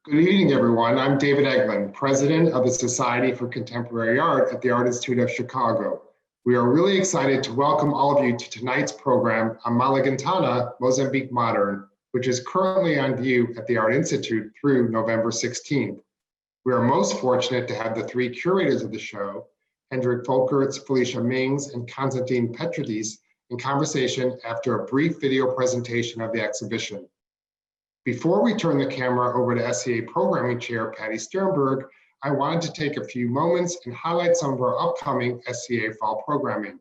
Good evening, everyone. I'm David Eglin, President of the Society for Contemporary Art at the Art Institute of Chicago. We are really excited to welcome all of you to tonight's program on Malangatana Mozambique Modern, which is currently on view at the Art Institute through November 16th. We are most fortunate to have the three curators of the show, Hendrik Folkerts, Felicia Mings, and Constantine Petridis, in conversation after a brief video presentation of the exhibition. Before we turn the camera over to SCA Programming Chair Patty Sternberg, I wanted to take a few moments and highlight some of our upcoming SCA fall programming.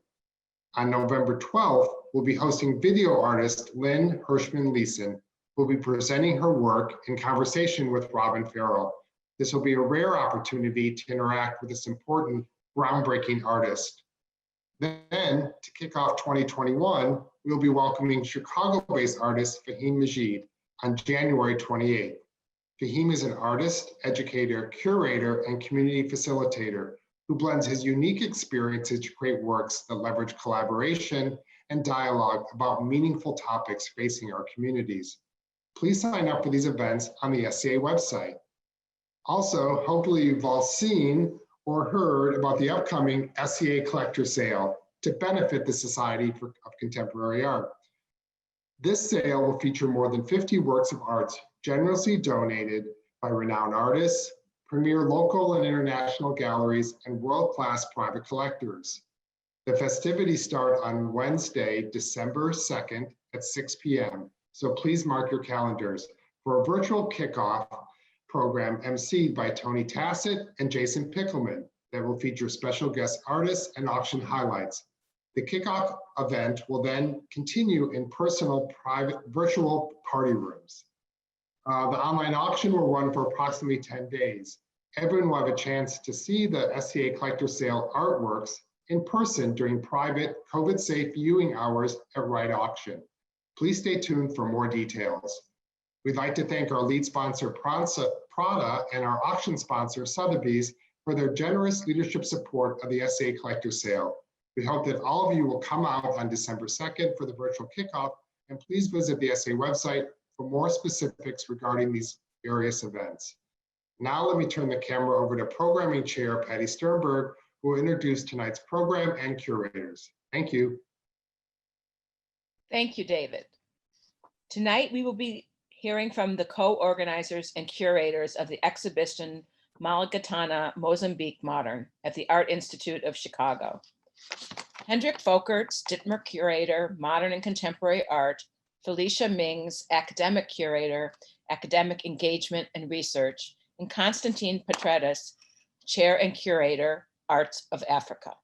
On November 12th, we'll be hosting video artist Lynn Hirschman-Leeson, who will be presenting her work in conversation with Robin Farrell. This will be a rare opportunity to interact with this important, groundbreaking artist. Then, to kick off 2021, we'll be welcoming Chicago-based artist Fahim Majid on January 28th. Fahim is an artist, educator, curator, and community facilitator who blends his unique experiences to create works that leverage collaboration and dialogue about meaningful topics facing our communities. Please sign up for these events on the SCA website. Also, hopefully you've all seen or heard about the upcoming SCA Collector Sale to benefit the Society of Contemporary Art. This sale will feature more than 50 works of art generously donated by renowned artists, premier local and international galleries, and world-class private collectors. The festivities start on Wednesday, December 2nd at 6 p.m., so please mark your calendars for a virtual kickoff program emceed by Tony Tassett and Jason Pickelman that will feature special guest artists and auction highlights. The kickoff event will then continue in personal, private, virtual party rooms. The online auction will run for approximately 10 days. Everyone will have a chance to see the SCA Collector Sale artworks in person during private, COVID-safe viewing hours at Right Auction. Please stay tuned for more details. We'd like to thank our lead sponsor, Prada, and our auction sponsor, Sotheby's, for their generous leadership support of the SCA Collector Sale. We hope that all of you will come out on December 2nd for the virtual kickoff, and please visit the SCA website for more specifics regarding these various events. Now let me turn the camera over to Programming Chair Patty Sternberg, who will introduce tonight's program and curators. Thank you. Thank you, David. Tonight we will be hearing from the co-organizers and curators of the exhibition Malangatana Mozambique Modern at the Art Institute of Chicago. Hendrik Folkerts, Dittmer Curator, Modern and Contemporary Art, Felicia Mings, Academic Curator, Academic Engagement and Research, and Constantine Petridis, Chair and Curator, Arts of Africa.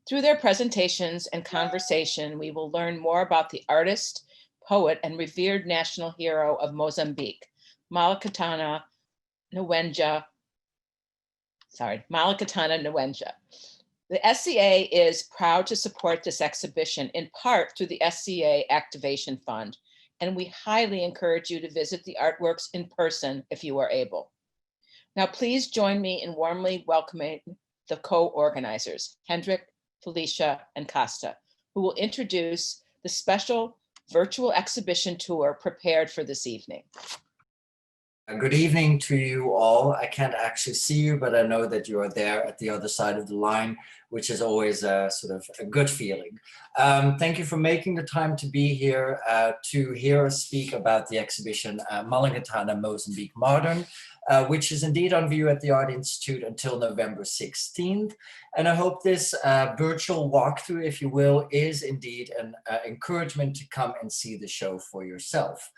Through their presentations and conversation, we will learn more about the artist, poet, and revered national hero of Mozambique, Malangatana Ngwenya. The SCA is proud to support this exhibition in part through the SCA Activation Fund, and we highly encourage you to visit the artworks in person if you are able. Now, please join me in warmly welcoming the co-organizers, Hendrik, Felicia, and Costa, who will introduce the special virtual exhibition tour prepared for this evening. Good evening to you all. I can't actually see you, but I know that you are there at the other side of the line, which is always a sort of a good feeling. Thank you for making the time to be here to hear us speak about the exhibition Malangatana Mozambique Modern, which is indeed on view at the Art Institute until November 16th. And I hope this virtual walkthrough, if you will, is indeed an encouragement to come and see the show for yourself.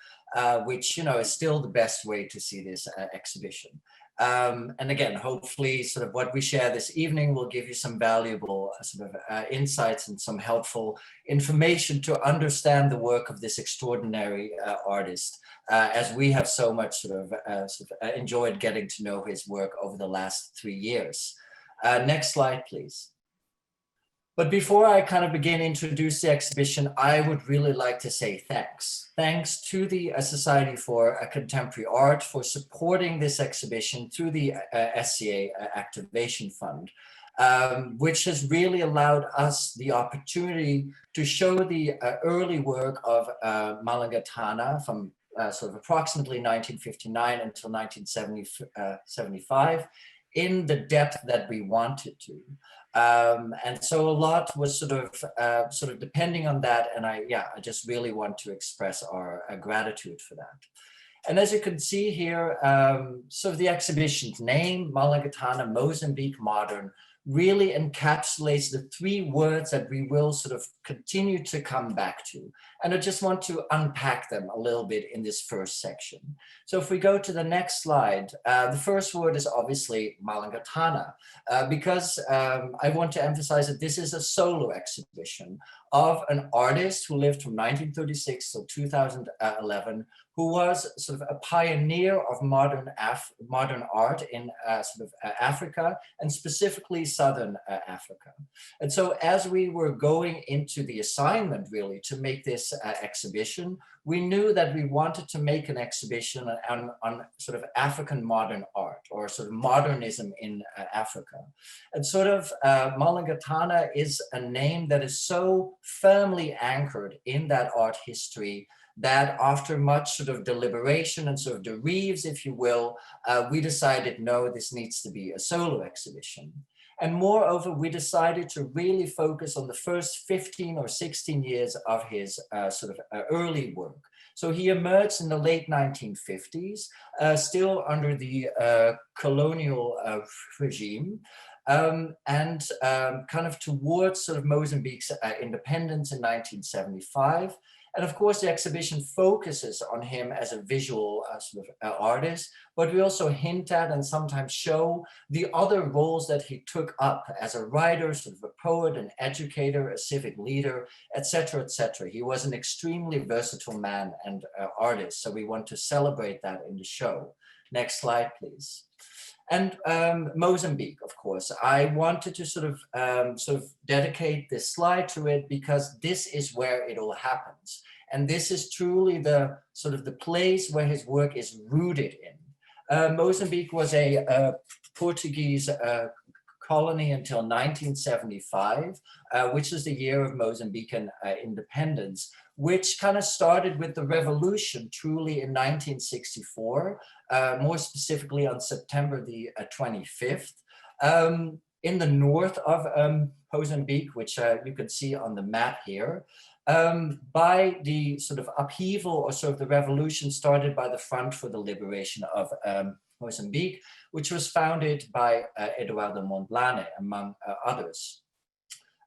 Which, you know, is still the best way to see this exhibition. And again, hopefully sort of what we share this evening will give you some valuable sort of insights and some helpful information to understand the work of this extraordinary artist, as we have so much sort of enjoyed getting to know his work over the last 3 years. Next slide, please. But before I kind of begin to introduce the exhibition, I would really like to say thanks. Thanks to the Society for Contemporary Art for supporting this exhibition through the SCA Activation Fund, which has really allowed us the opportunity to show the early work of Malangatana from sort of approximately 1959 until 1975 in the depth that we wanted to. And so a lot was sort of depending on that. And I just really want to express our gratitude for that. And as you can see here, sort of the exhibition's name, Malangatana Mozambique Modern, really encapsulates the three words that we will sort of continue to come back to. And I just want to unpack them a little bit in this first section. So if we go to the next slide, the first word is obviously Malangatana, because I want to emphasize that this is a solo exhibition of an artist who lived from 1936 till 2011, who was sort of a pioneer of modern art in Africa, and specifically Southern Africa. And so as we were going into the assignment really to make this exhibition, we knew that we wanted to make an exhibition on sort of African modern art, or sort of modernism in Africa. And sort of Malangatana is a name that is so firmly anchored in that art history that after much sort of deliberation and sort of derives, if you will, we decided, no, this needs to be a solo exhibition. And moreover, we decided to really focus on the first 15 or 16 years of his early work. So he emerged in the late 1950s, still under the colonial regime, and kind of towards sort of Mozambique's independence in 1975. And of course, the exhibition focuses on him as a visual artist, but we also hint at and sometimes show the other roles that he took up as a writer, sort of a poet, an educator, a civic leader, etc., etc. He was an extremely versatile man and artist, so we want to celebrate that in the show. Next slide, please. And Mozambique, of course, I wanted to sort of dedicate this slide to it because this is where it all happens. And this is truly the sort of the place where his work is rooted in. Mozambique was a Portuguese colony until 1975, which is the year of Mozambican independence, which kind of started with the revolution truly in 1964, more specifically on September the 25th, in the north of Mozambique, which you can see on the map here, by the sort of upheaval or sort of the revolution started by the Front for the Liberation of Mozambique, which was founded by Eduardo Mondlane, among others.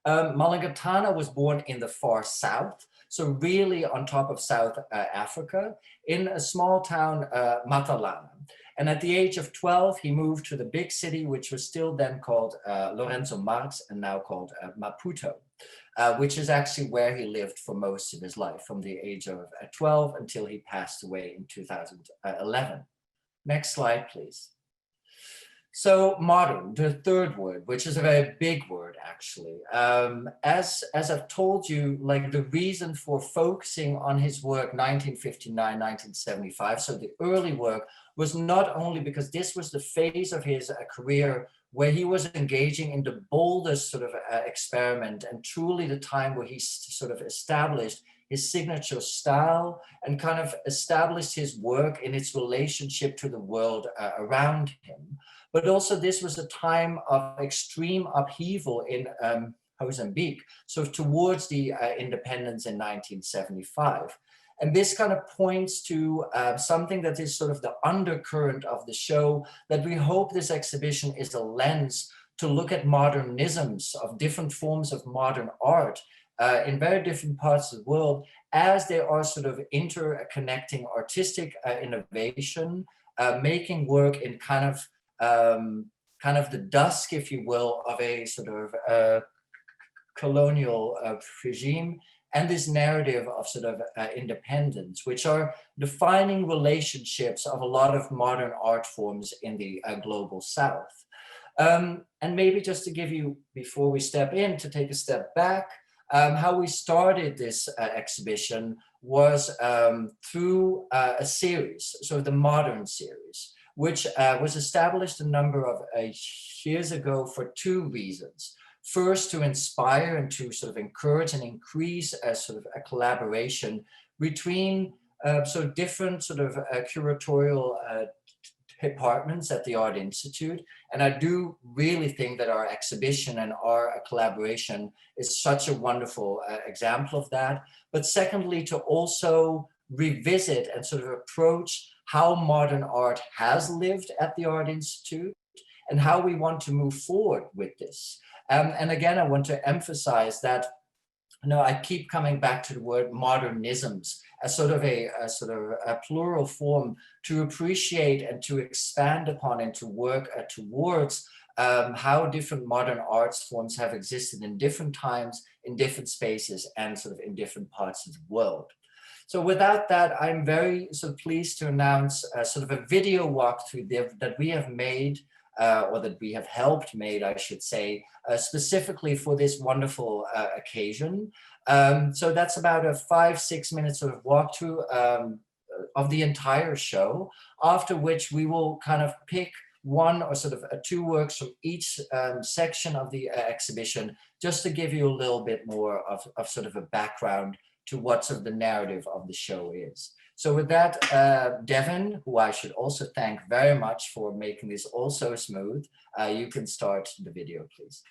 Malangatana was born in the far south, so really on top of South Africa, in a small town, Matalana. And at the age of 12, he moved to the big city, which was still then called Lorenzo Marx and now called Maputo, which is actually where he lived for most of his life, from the age of 12 until he passed away in 2011. Next slide, please. So modern, the third word, which is a very big word, actually. As I've told you, like the reason for focusing on his work 1959, 1975, so the early work, was not only because this was the phase of his career where he was engaging in the boldest sort of experiment, and truly the time where he sort of established his signature style and kind of established his work in its relationship to the world around him. But also this was a time of extreme upheaval in Mozambique, so towards the independence in 1975. And this kind of points to something that is sort of the undercurrent of the show, that we hope this exhibition is a lens to look at modernisms of different forms of modern art in very different parts of the world, as they are sort of interconnecting artistic innovation, making work in kind of the dusk, if you will, of a sort of colonial regime, and this narrative of sort of independence, which are defining relationships of a lot of modern art forms in the global South. And maybe just to give you, before we step in, to take a step back, how we started this exhibition was through a series, so the Modern series, which was established a number of years ago for two reasons. First, to inspire and to sort of encourage and increase a sort of a collaboration between So different sort of curatorial departments at the Art Institute. And I do really think that our exhibition and our collaboration is such a wonderful example of that. But secondly, to also revisit and sort of approach how modern art has lived at the Art Institute and how we want to move forward with this. And again, I want to emphasize that, I keep coming back to the word modernisms as sort of a plural form to appreciate and to expand upon and to work towards how different modern arts forms have existed in different times, in different spaces, and sort of in different parts of the world. So without that, I'm very pleased to announce sort of a video walkthrough that we have made, or that we have helped made, I should say, specifically for this wonderful occasion. So that's about a 5-6 minute sort of walkthrough of the entire show, after which we will kind of pick one or sort of two works from each section of the exhibition, just to give you a little bit more of sort of a background to what sort of the narrative of the show is. So with that, Devin, who I should also thank very much for making this all so smooth, you can start the video, please.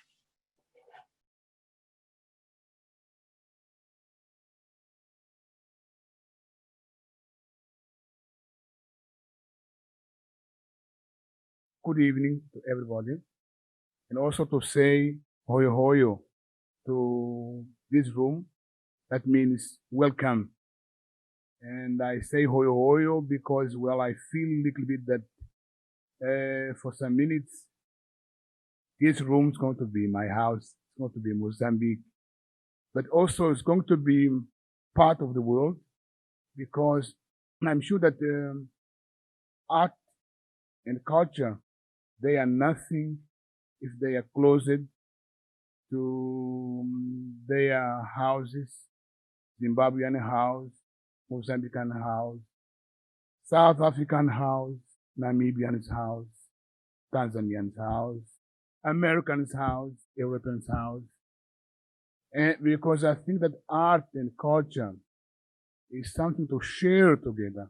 Good evening to everybody, and also to say hoyo hoyo to this room. That means welcome. And I say hoyo hoyo because, well, I feel a little bit that for some minutes, this room is going to be my house. It's going to be Mozambique, but also it's going to be part of the world, because I'm sure that art and culture, they are nothing if they are closed to their houses, Zimbabwean house, Mozambican house, South African house, Namibian's house, Tanzanian's house, American's house, European's house. And because I think that art and culture is something to share together.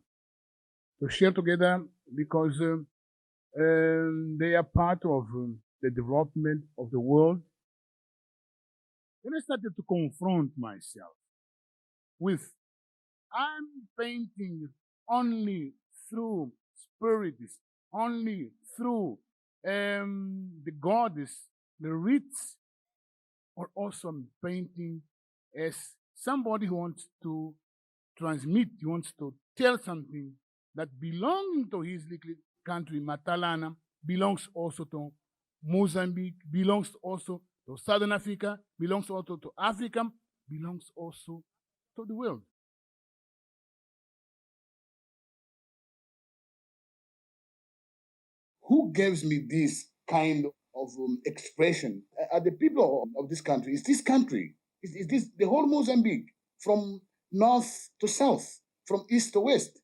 To share together because they are part of the development of the world. When I started to confront myself with, I'm painting only through spirits, only through the goddess, the roots, or also I'm painting as somebody who wants to transmit, he wants to tell something that belonging to his little country, Matalana, belongs also to Mozambique, belongs also to Southern Africa, belongs also to Africa, belongs also to the world. Who gives me this kind of expression are the people of this country. It's this country. It's this the whole Mozambique, from north to south, from east to west.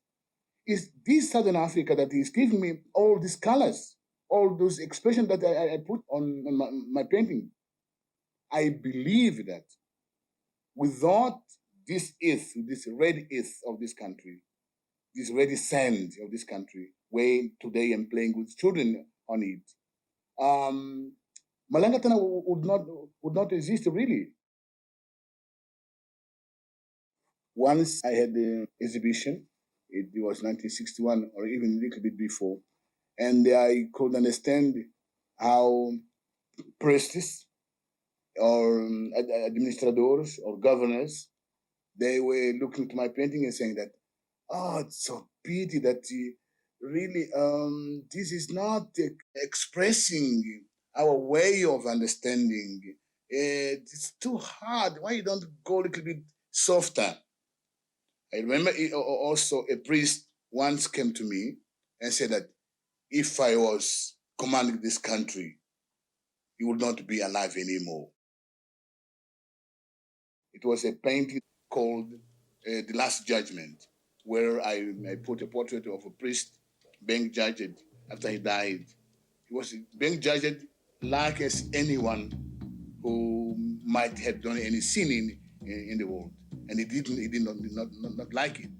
It's this Southern Africa that is giving me all these colors, all those expressions that I put on my painting. I believe that without this earth, this red earth of this country, this red sand of this country, where today I'm playing with children on it, Malangatana would not exist really. Once I had the exhibition, it was 1961 or even a little bit before, and I could understand how priests or administrators or governors, they were looking to my painting and saying that, oh, it's so pity that really this is not expressing our way of understanding. It's too hard. Why you don't go a little bit softer? I remember also a priest once came to me and said that if I was commanding this country, he would not be alive anymore. It was a painting called The Last Judgment, where I put a portrait of a priest being judged after he died. He was being judged like as anyone who might have done any sin in the world. And he did not like it.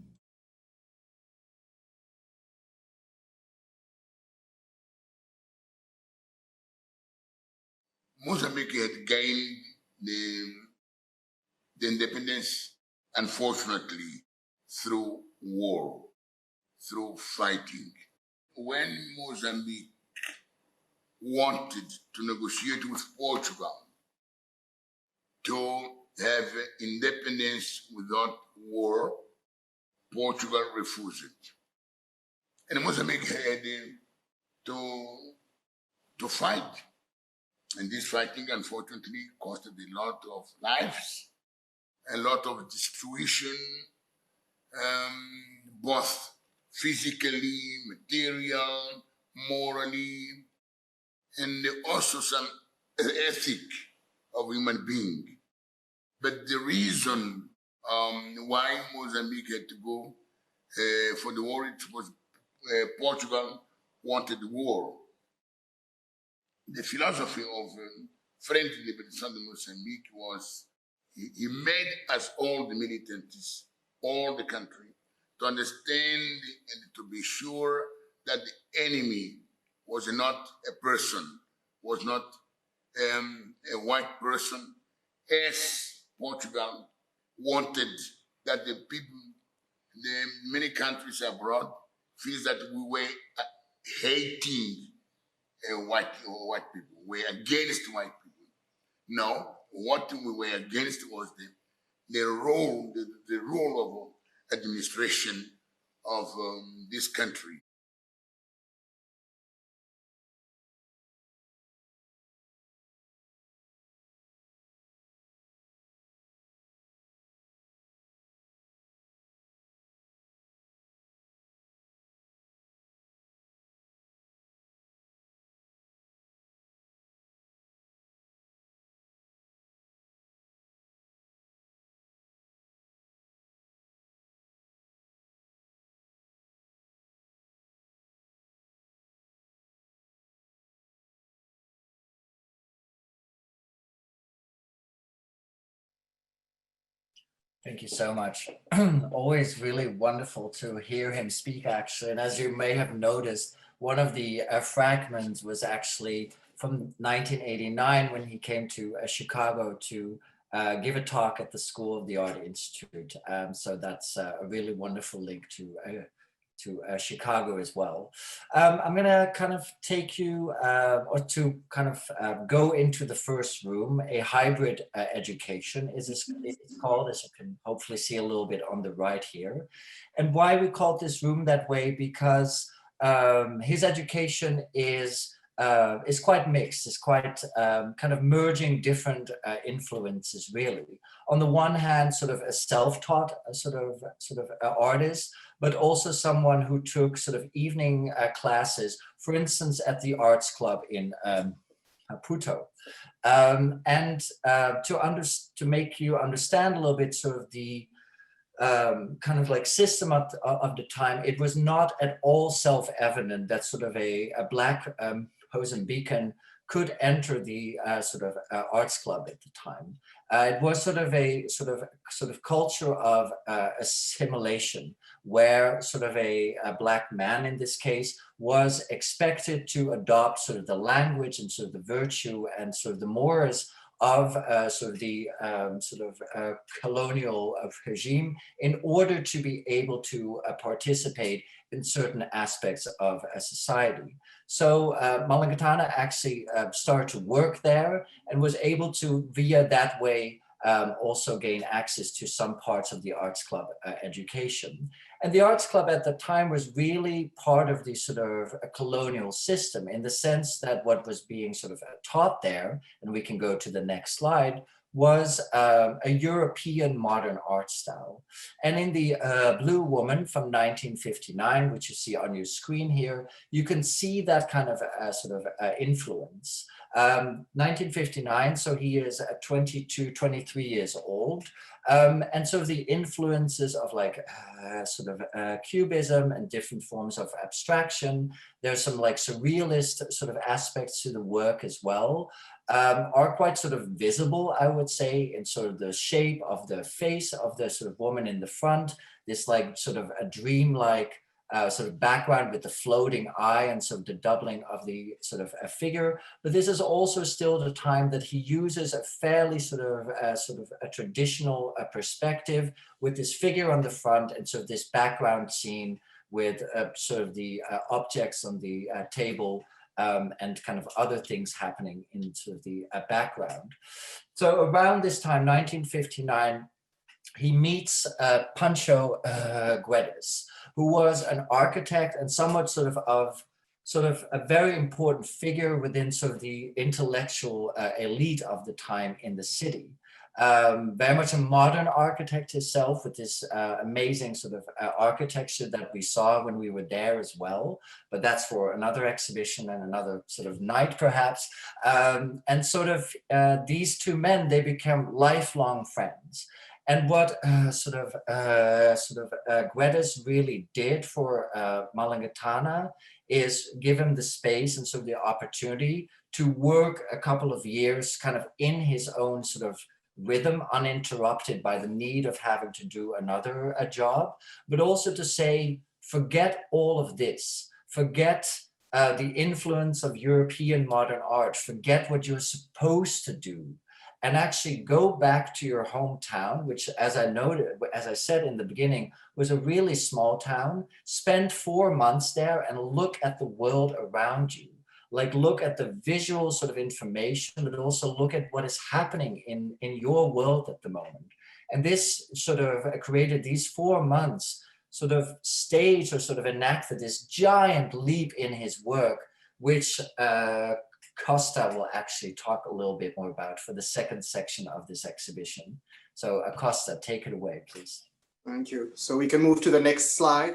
Mozambique had gained the independence, unfortunately, through war, through fighting. When Mozambique wanted to negotiate with Portugal to have independence without war, Portugal refused it. And Mozambique had to fight. And this fighting, unfortunately, costed a lot of lives, a lot of destruction, both physically, material, morally, and also some ethic of human being. But the reason why Mozambique had to go for the war, it was Portugal wanted war. The philosophy of French Liberation of Mozambique was he made us all the militants, all the country, to understand and to be sure that the enemy was not a person, was not a white person, as Portugal wanted that the people, the many countries abroad, feels that we were hating white people, we were against white people. No, what we were against was the role of administration of this country. Thank you so much. Always really wonderful to hear him speak, actually. And as you may have noticed, one of the fragments was actually from 1989 when he came to Chicago to give a talk at the School of the Art Institute. So that's a really wonderful link to Chicago as well. I'm gonna kind of take you or to kind of go into the first room. A hybrid education is it's called, as you can hopefully see a little bit on the right here. And why we called this room that way, because his education is quite mixed. It's quite kind of merging different influences, really. On the one hand, sort of a self-taught sort of artist, but also someone who took sort of evening classes, for instance, at the Arts Club in Puto. And to make you understand a little bit sort of the kind of like system of the time, it was not at all self-evident that sort of a Black Mozambican could enter the sort of arts club at the time. It was sort of a sort of culture of assimilation, where sort of a Black man in this case was expected to adopt sort of the language and sort of the virtue and sort of the mores of sort of the colonial regime in order to be able to participate in certain aspects of a society. So Malangatana actually started to work there and was able to, via that way, also gain access to some parts of the Arts Club education. And the Arts Club at the time was really part of the sort of a colonial system, in the sense that what was being sort of taught there, and we can go to the next slide, was a European modern art style. And in the Blue Woman from 1959, which you see on your screen here, you can see that kind of influence. 1959, so he is 22, 23 years old. And so the influences of like cubism and different forms of abstraction, there's some like surrealist sort of aspects to the work as well, are quite sort of visible, I would say, in sort of the shape of the face of the sort of woman in the front, this like sort of a dreamlike sort of background with the floating eye and sort of the doubling of the sort of a figure. But this is also still the time that he uses a fairly sort of a traditional perspective with this figure on the front and sort of this background scene with sort of the objects on the table and kind of other things happening in sort of the background. So around this time, 1959, he meets Pancho Guedes, who was an architect and somewhat sort of a very important figure within sort of the intellectual elite of the time in the city. Very much a modern architect himself, with this amazing sort of architecture that we saw when we were there as well. But that's for another exhibition and another sort of night, perhaps. And sort of these two men, they become lifelong friends. And what Guedes really did for Malangatana is give him the space and sort of the opportunity to work a couple of years kind of in his own sort of rhythm, uninterrupted by the need of having to do another job, but also to say, forget all of this, forget the influence of European modern art, forget what you're supposed to do, and actually go back to your hometown, which, as I said in the beginning, was a really small town. Spend 4 months there and look at the world around you. Like, look at the visual sort of information, but also look at what is happening in your world at the moment. And this sort of created these 4 months, sort of staged or sort of enacted this giant leap in his work, which Costa will actually talk a little bit more about for the second section of this exhibition. So Costa, take it away, please. Thank you. So we can move to the next slide.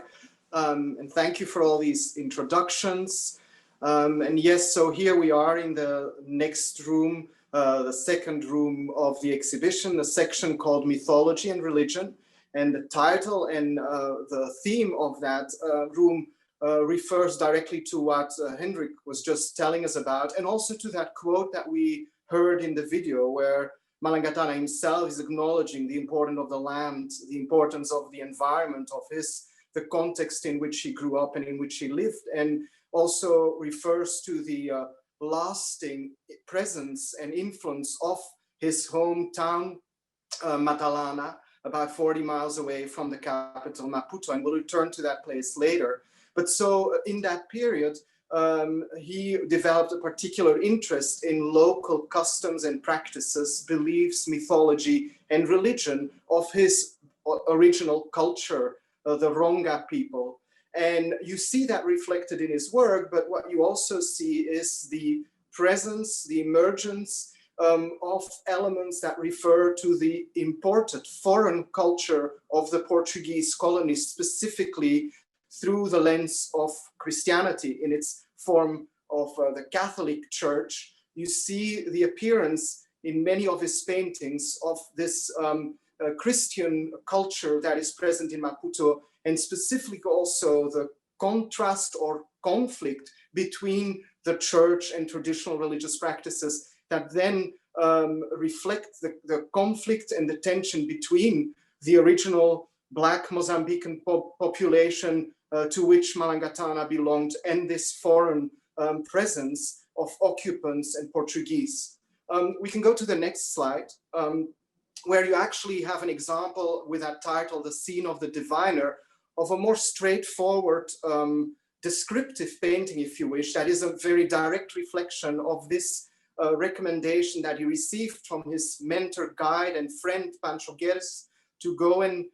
And thank you for all these introductions. And yes, so here we are in the next room, the second room of the exhibition, the section called Mythology and Religion. And the title and the theme of that room refers directly to what Hendrik was just telling us about, and also to that quote that we heard in the video, where Malangatana himself is acknowledging the importance of the land, the importance of the environment of the context in which he grew up and in which he lived, and also refers to the lasting presence and influence of his hometown, Matalana, about 40 miles away from the capital, Maputo, and we'll return to that place later. But so in that period, he developed a particular interest in local customs and practices, beliefs, mythology, and religion of his original culture, the Ronga people. And you see that reflected in his work, but what you also see is the presence, the emergence of elements that refer to the imported foreign culture of the Portuguese colonies, specifically through the lens of Christianity in its form of the Catholic Church. You see the appearance in many of his paintings of this Christian culture that is present in Maputo, and specifically also the contrast or conflict between the church and traditional religious practices that then reflect the conflict and the tension between the original Black Mozambican population to which Malangatana belonged, and this foreign presence of occupants and Portuguese. We can go to the next slide, where you actually have an example with that title, The Scene of the Diviner, of a more straightforward descriptive painting, if you wish, that is a very direct reflection of this recommendation that he received from his mentor, guide, and friend, Pancho Guedes, to go and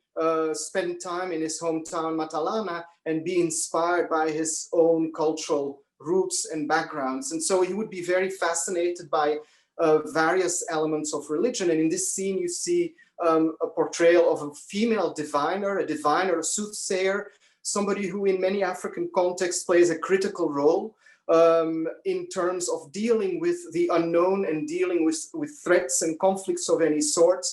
spend time in his hometown, Matalana, and be inspired by his own cultural roots and backgrounds. And so he would be very fascinated by various elements of religion. And in this scene, you see a portrayal of a female diviner, a soothsayer, somebody who in many African contexts plays a critical role in terms of dealing with the unknown and dealing with threats and conflicts of any sort.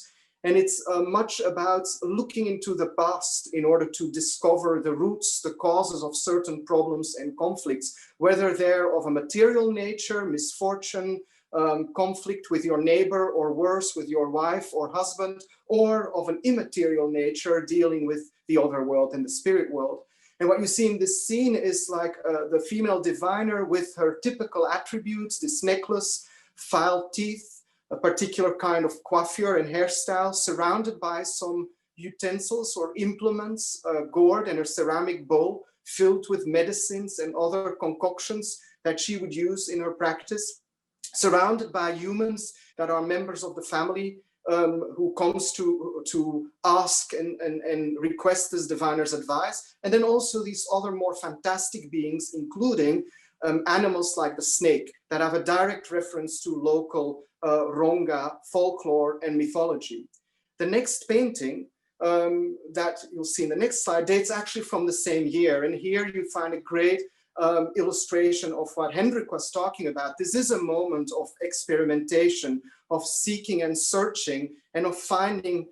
And it's much about looking into the past in order to discover the roots, the causes of certain problems and conflicts, whether they're of a material nature, misfortune, conflict with your neighbor, or worse, with your wife or husband, or of an immaterial nature, dealing with the other world and the spirit world. And what you see in this scene is like the female diviner with her typical attributes, this necklace, filed teeth, a particular kind of coiffure and hairstyle, surrounded by some utensils or implements, a gourd and a ceramic bowl filled with medicines and other concoctions that she would use in her practice, surrounded by humans that are members of the family, who comes to ask and request this diviner's advice. And then also these other more fantastic beings, including animals like the snake, that have a direct reference to local Ronga folklore and mythology. The next painting that you'll see in the next slide dates actually from the same year. And here you find a great illustration of what Hendrik was talking about. This is a moment of experimentation, of seeking and searching, and of finding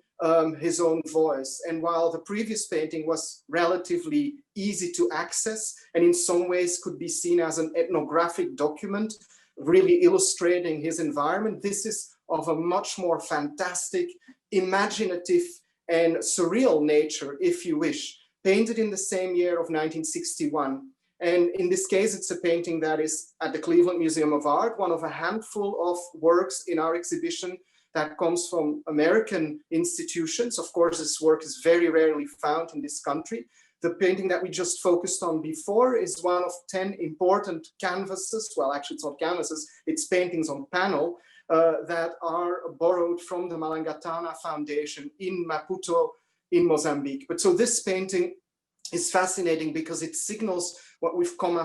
his own voice. And while the previous painting was relatively easy to access, and in some ways could be seen as an ethnographic document, really illustrating his environment, this is of a much more fantastic, imaginative, and surreal nature, if you wish, painted in the same year of 1961. And in this case, it's a painting that is at the Cleveland Museum of Art, one of a handful of works in our exhibition that comes from American institutions. Of course, this work is very rarely found in this country. The painting that we just focused on before is one of 10 important canvases. Well, actually, it's not canvases, it's paintings on panel that are borrowed from the Malangatana Foundation in Maputo, in Mozambique. But so this painting is fascinating because it signals what we've come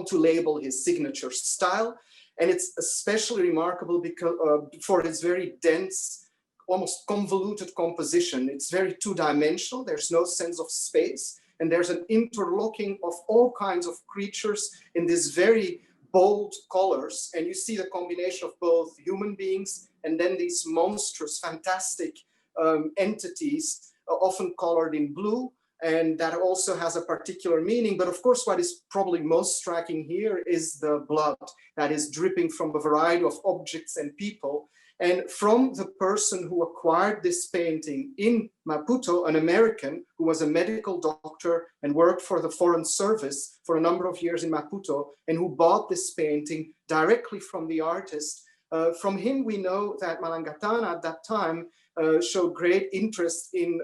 to label his signature style. And it's especially remarkable because for its very dense, almost convoluted composition. It's very two-dimensional. There's no sense of space. And there's an interlocking of all kinds of creatures in this very bold colors. And you see the combination of both human beings and then these monstrous, fantastic entities, often colored in blue. And that also has a particular meaning. But of course, what is probably most striking here is the blood that is dripping from a variety of objects and people. And from the person who acquired this painting in Maputo, an American who was a medical doctor and worked for the Foreign Service for a number of years in Maputo, and who bought this painting directly from the artist. From him, we know that Malangatana at that time showed great interest in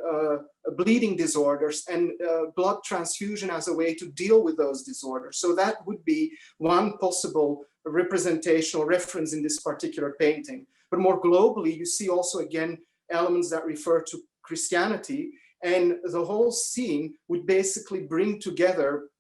bleeding disorders and blood transfusion as a way to deal with those disorders. So that would be one possible representational reference in this particular painting. But more globally, you see also again elements that refer to Christianity, and the whole scene would basically bring together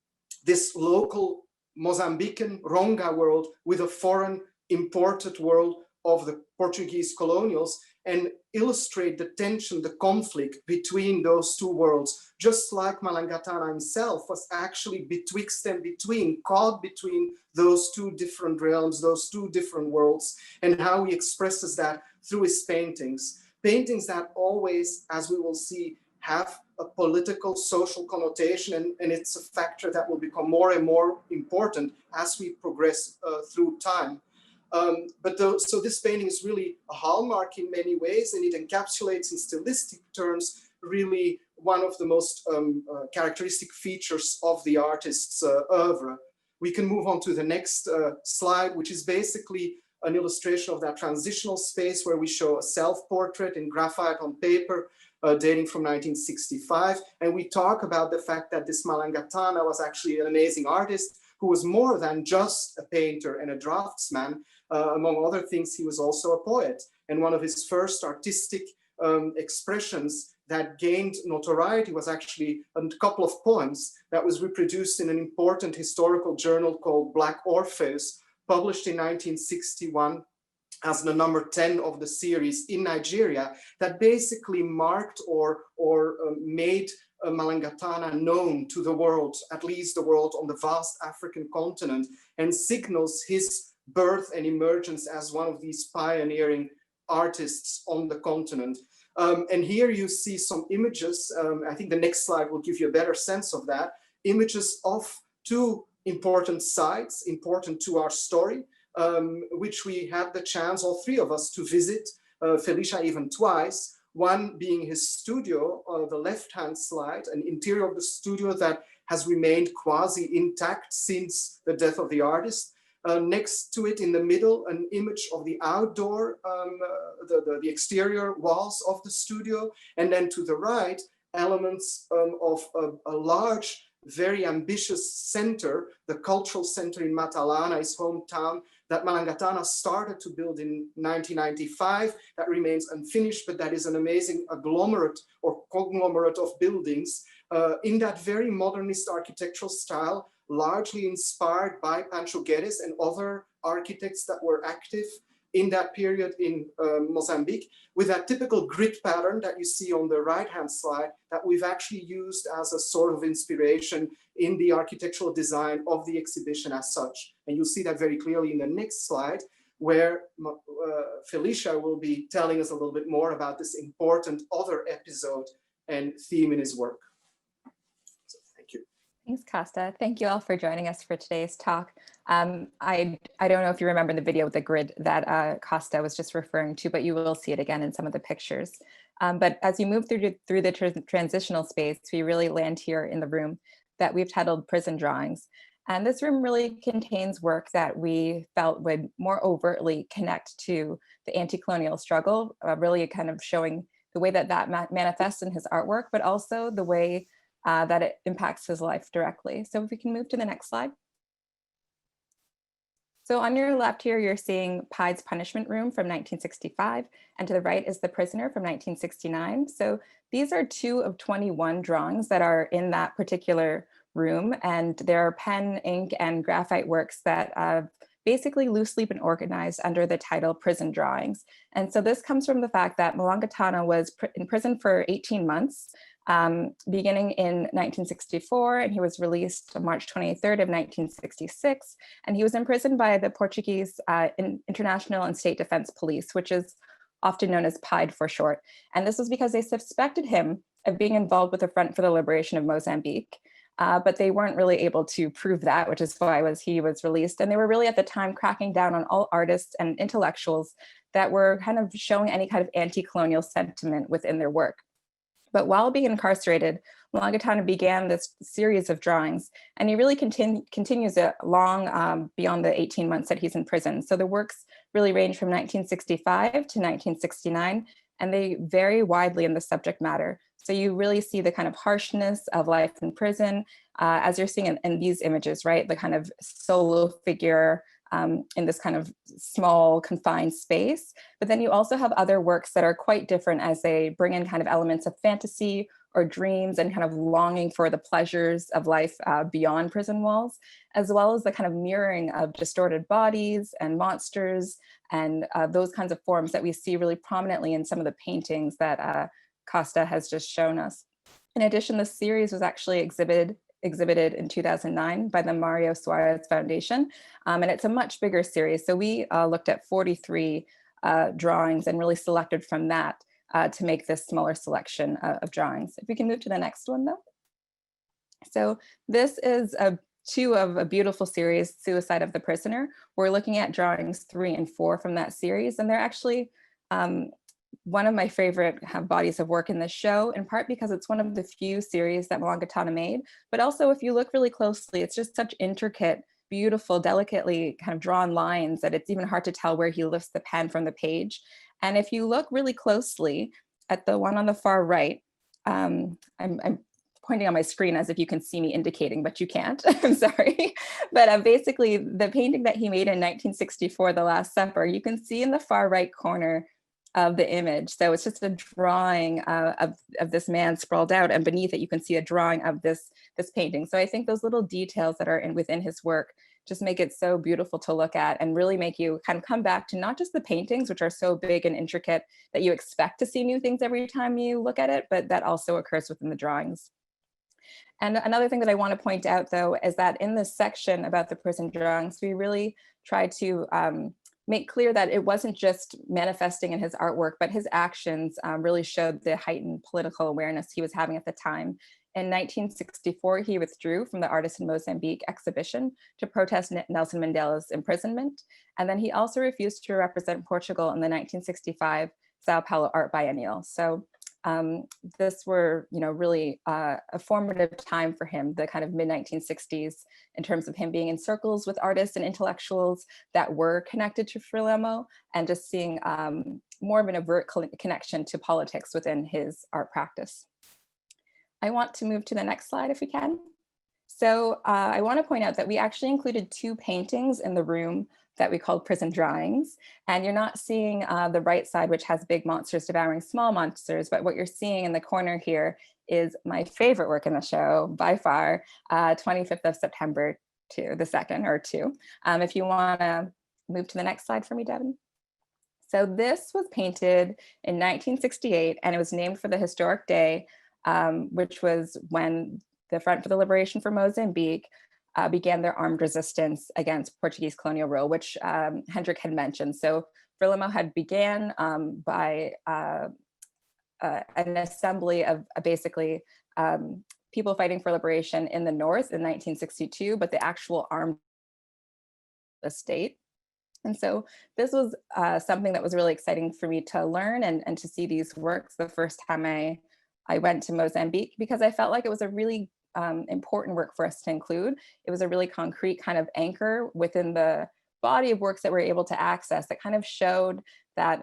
this local Mozambican Ronga world with a foreign imported world of the Portuguese colonials, and illustrate the tension, the conflict between those two worlds, just like Malangatana himself was actually betwixt and between, caught between those two different realms, those two different worlds, and how he expresses that through his paintings. Paintings that always, as we will see, have a political, social connotation, and it's a factor that will become more and more important as we progress through time. So this painting is really a hallmark in many ways, and it encapsulates in stylistic terms really one of the most characteristic features of the artist's oeuvre. We can move on to the next slide, which is basically an illustration of that transitional space where we show a self-portrait in graphite on paper dating from 1965. And we talk about the fact that this Malangatana was actually an amazing artist who was more than just a painter and a draftsman. Among other things, he was also a poet. And one of his first artistic expressions that gained notoriety was actually a couple of poems that was reproduced in an important historical journal called Black Orpheus, published in 1961 as the number 10 of the series in Nigeria, that basically marked or made Malangatana known to the world, at least the world on the vast African continent, and signals his birth and emergence as one of these pioneering artists on the continent. And here you see some images. I think the next slide will give you a better sense of that. Images of two important sites, important to our story, which we had the chance, all three of us, to visit, Felicia even twice. One being his studio, the left-hand slide, an interior of the studio that has remained quasi intact since the death of the artist. Next to it in the middle, an image of the outdoor, the exterior walls of the studio. And then to the right, elements of a large, very ambitious center, the cultural center in Matalana, his hometown, that Malangatana started to build in 1995, that remains unfinished, but that is an amazing agglomerate or conglomerate of buildings in that very modernist architectural style, largely inspired by Pancho Guedes and other architects that were active in that period in Mozambique, with that typical grid pattern that you see on the right-hand slide that we've actually used as a sort of inspiration in the architectural design of the exhibition as such. And you'll see that very clearly in the next slide, where Felicia will be telling us a little bit more about this important other episode and theme in his work. So, thank you. Thanks, Costa. Thank you all for joining us for today's talk. I don't know if you remember the video with the grid that Costa was just referring to, but you will see it again in some of the pictures. But as you move through the transitional space, we really land here in the room that we've titled Prison Drawings. And this room really contains work that we felt would more overtly connect to the anti-colonial struggle, really kind of showing the way that that manifests in his artwork, but also the way that it impacts his life directly. So if we can move to the next slide. So on your left here, you're seeing Pied's Punishment Room from 1965, and to the right is The Prisoner from 1969. So these are 2 of 21 drawings that are in that particular room, and they're pen, ink, and graphite works that have basically loosely been organized under the title Prison Drawings. And so this comes from the fact that Malangatana was in prison for 18 months, beginning in 1964, and he was released on March 23rd of 1966. And he was imprisoned by the Portuguese International and State Defense Police, which is often known as PIDE for short. And this was because they suspected him of being involved with the Front for the Liberation of Mozambique. But they weren't really able to prove that, which is why he was released. And they were really at the time cracking down on all artists and intellectuals that were kind of showing any kind of anti-colonial sentiment within their work. But while being incarcerated, Malangatana began this series of drawings, and he really continues it long beyond the 18 months that he's in prison. So the works really range from 1965 to 1969, and they vary widely in the subject matter. So you really see the kind of harshness of life in prison, as you're seeing in these images, right? The kind of solo figure in this kind of small confined space. But then you also have other works that are quite different as they bring in kind of elements of fantasy or dreams and kind of longing for the pleasures of life beyond prison walls, as well as the kind of mirroring of distorted bodies and monsters and those kinds of forms that we see really prominently in some of the paintings that Costa has just shown us. In addition, the series was actually exhibited in 2009 by the Mario Suarez Foundation, and it's a much bigger series. So we looked at 43 drawings and really selected from that to make this smaller selection of drawings. If we can move to the next one though. So this is two of a beautiful series, Suicide of the Prisoner. We're looking at drawings 3 and 4 from that series, and they're actually one of my favorite bodies of work in this show, in part because it's one of the few series that Malangatana made, but also if you look really closely, it's just such intricate, beautiful, delicately kind of drawn lines that it's even hard to tell where he lifts the pen from the page. And if you look really closely at the one on the far right, I'm pointing on my screen as if you can see me indicating, but you can't, I'm sorry. But basically the painting that he made in 1964, The Last Supper, you can see in the far right corner of the image. So it's just a drawing of this man sprawled out, and beneath it you can see a drawing of this painting. So I think those little details that are within his work just make it so beautiful to look at and really make you kind of come back to not just the paintings, which are so big and intricate that you expect to see new things every time you look at it, but that also occurs within the drawings. And another thing that I want to point out though is that in this section about the prison drawings, we really try to make clear that it wasn't just manifesting in his artwork, but his actions really showed the heightened political awareness he was having at the time. In 1964, he withdrew from the Artists in Mozambique exhibition to protest Nelson Mandela's imprisonment. And then he also refused to represent Portugal in the 1965 Sao Paulo Art Biennial. So this were, really a formative time for him, the kind of mid-1960s, in terms of him being in circles with artists and intellectuals that were connected to FRELIMO, and just seeing more of an overt connection to politics within his art practice. I want to move to the next slide if we can. So I want to point out that we actually included 2 paintings in the room that we called prison drawings. And you're not seeing the right side, which has big monsters devouring small monsters, but what you're seeing in the corner here is my favorite work in the show by far, 25th of September 2, the second or 2. If you want to move to the next slide for me, Devin. So this was painted in 1968, and it was named for the historic day, which was when the Front for the Liberation for Mozambique began their armed resistance against Portuguese colonial rule, which Hendrik had mentioned. So FRELIMO had began by an assembly of basically people fighting for liberation in the north in 1962, but the actual armed state. And so this was something that was really exciting for me to learn and to see these works the first time I went to Mozambique, because I felt like it was a really important work for us to include. It was a really concrete kind of anchor within the body of works that we're able to access that kind of showed that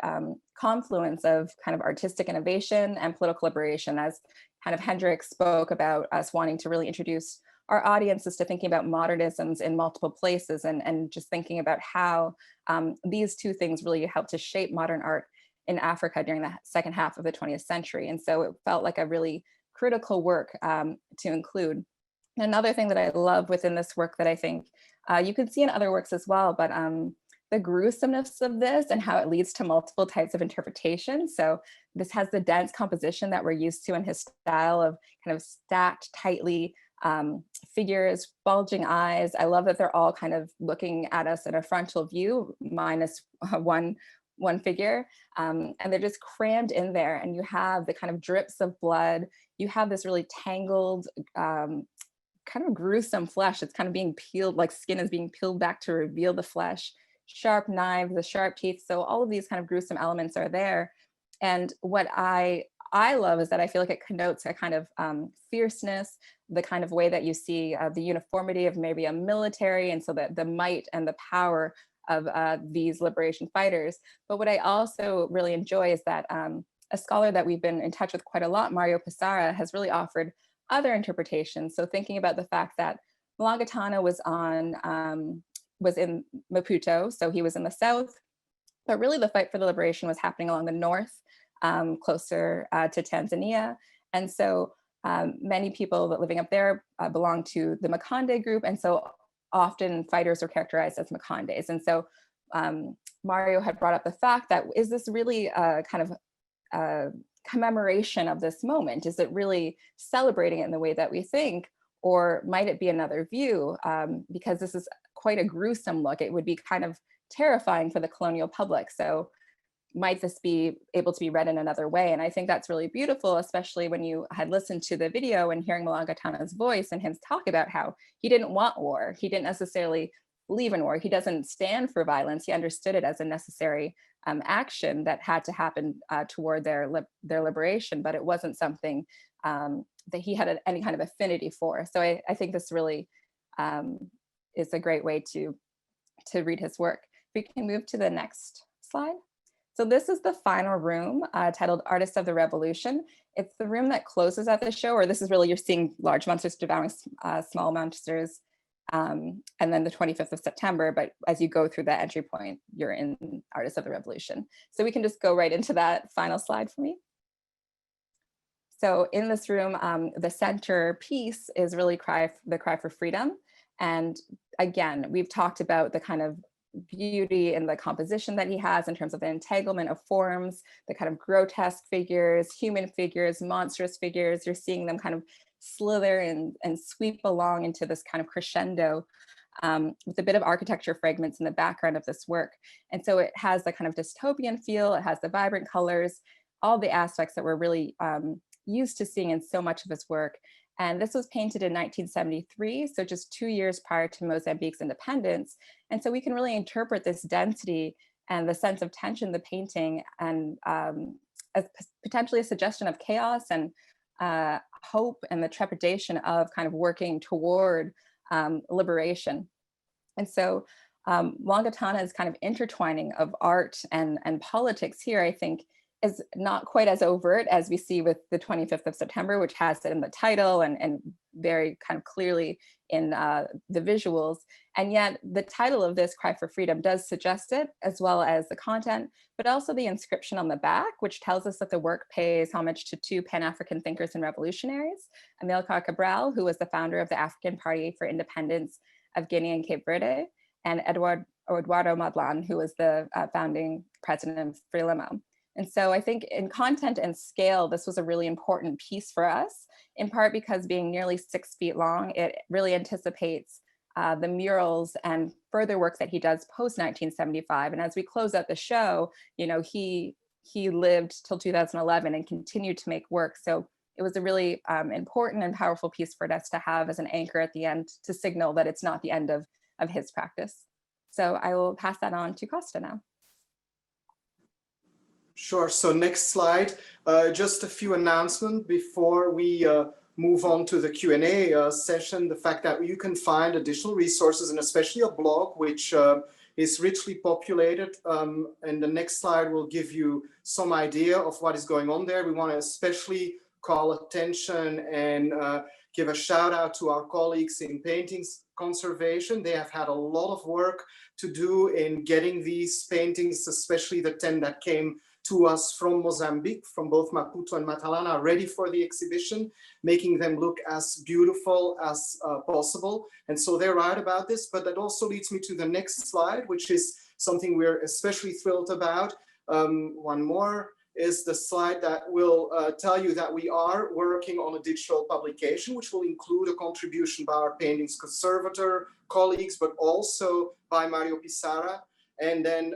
confluence of kind of artistic innovation and political liberation, as kind of Hendrik spoke about us wanting to really introduce our audiences to thinking about modernisms in multiple places, and just thinking about how these 2 things really helped to shape modern art in Africa during the second half of the 20th century. And so it felt like a really critical work to include. Another thing that I love within this work that I think you can see in other works as well, but the gruesomeness of this and how it leads to multiple types of interpretation. So this has the dense composition that we're used to in his style of kind of stacked tightly figures, bulging eyes. I love that they're all kind of looking at us in a frontal view, minus one figure, and they're just crammed in there, and you have the kind of drips of blood. You have this really tangled, kind of gruesome flesh. It's kind of being peeled, like skin is being peeled back to reveal the flesh. Sharp knives, the sharp teeth. So all of these kind of gruesome elements are there. And what I love is that I feel like it connotes a kind of fierceness, the kind of way that you see the uniformity of maybe a military, and so that the might and the power of these liberation fighters. But what I also really enjoy is that a scholar that we've been in touch with quite a lot, Mario Pissarra, has really offered other interpretations. So thinking about the fact that Malangatana was in Maputo, so he was in the south, but really the fight for the liberation was happening along the north, closer to Tanzania. And so many people that living up there belong to the Makonde group, and so often fighters are characterized as Makondes. And so Mario had brought up the fact that, is this really a kind of commemoration of this moment? Is it really celebrating it in the way that we think? Or might it be another view? Because this is quite a gruesome look. It would be kind of terrifying for the colonial public. So might this be able to be read in another way? And I think that's really beautiful, especially when you had listened to the video and hearing Malangatana's voice and him talk about how he didn't want war. He didn't necessarily believe in war. He doesn't stand for violence. He understood it as a necessary action that had to happen toward their liberation, but it wasn't something that he had any kind of affinity for. So I think this really is a great way to read his work. We can move to the next slide. So this is the final room titled Artists of the Revolution. It's the room that closes at the show, or this is really, you're seeing large monsters devouring small monsters, and then the 25th of September, but as you go through that entry point, you're in Artists of the Revolution. So we can just go right into that final slide for me. So in this room, the center piece is really the cry for freedom. And again, we've talked about the kind of beauty and the composition that he has in terms of the entanglement of forms, the kind of grotesque figures, human figures, monstrous figures. You're seeing them kind of slither and sweep along into this kind of crescendo with a bit of architecture fragments in the background of this work. And so it has the kind of dystopian feel, it has the vibrant colors, all the aspects that we're really used to seeing in so much of his work. And this was painted in 1973, so just 2 years prior to Mozambique's independence. And so we can really interpret this density and the sense of tension, the painting, and potentially a suggestion of chaos and hope and the trepidation of kind of working toward liberation. And so Malangatana's kind of intertwining of art and politics here, I think, is not quite as overt as we see with the 25th of September, which has it in the title and very kind of clearly in the visuals. And yet the title of this, Cry for Freedom, does suggest it, as well as the content, but also the inscription on the back, which tells us that the work pays homage to two Pan-African thinkers and revolutionaries, Amilcar Cabral, who was the founder of the African Party for Independence of Guinea and Cape Verde, and Eduardo Madlan, who was the founding president of FRELIMO. And so I think in content and scale, this was a really important piece for us, in part because being nearly 6 feet long, it really anticipates the murals and further work that he does post 1975. And as we close out the show, you know, he lived till 2011 and continued to make work. So it was a really important and powerful piece for us to have as an anchor at the end to signal that it's not the end of his practice. So I will pass that on to Costa now. Sure, so next slide, just a few announcements before we move on to the Q&A session. The fact that you can find additional resources and especially a blog which is richly populated, and the next slide will give you some idea of what is going on there. We want to especially call attention and give a shout out to our colleagues in paintings conservation. They have had a lot of work to do in getting these paintings, especially the 10 that came to us from Mozambique, from both Maputo and Matalana, ready for the exhibition, making them look as beautiful as possible. And so they're right about this, but that also leads me to the next slide, which is something we're especially thrilled about. One more is the slide that will tell you that we are working on a digital publication, which will include a contribution by our paintings conservator colleagues, but also by Mario Pissarra. And then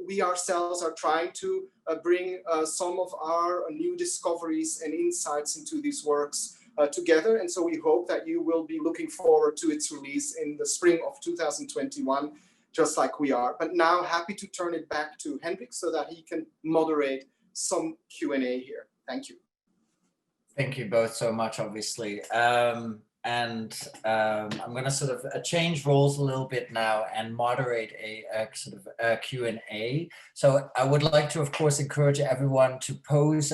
we ourselves are trying to bring some of our new discoveries and insights into these works together. And so we hope that you will be looking forward to its release in the spring of 2021, just like we are. But now happy to turn it back to Hendrik so that he can moderate some Q&A here. Thank you. Thank you both so much, obviously. I'm going to sort of change roles a little bit now and moderate a sort of a Q&A. So I would like to, of course, encourage everyone to pose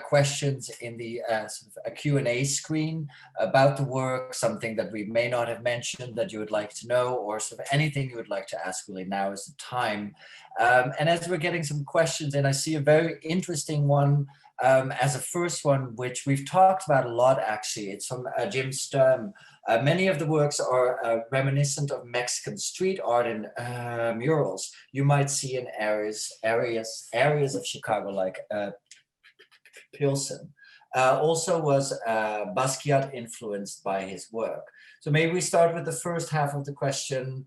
questions in the sort of a Q&A screen about the work, something that we may not have mentioned that you would like to know, or sort of anything you would like to ask. Really, now is the time. And as we're getting some questions in, I see a very interesting one. As a first one, which we've talked about a lot, actually. It's from Jim Sturm. Many of the works are reminiscent of Mexican street art and murals you might see in areas of Chicago, like Pilsen. Also was Basquiat influenced by his work. So maybe we start with the first half of the question.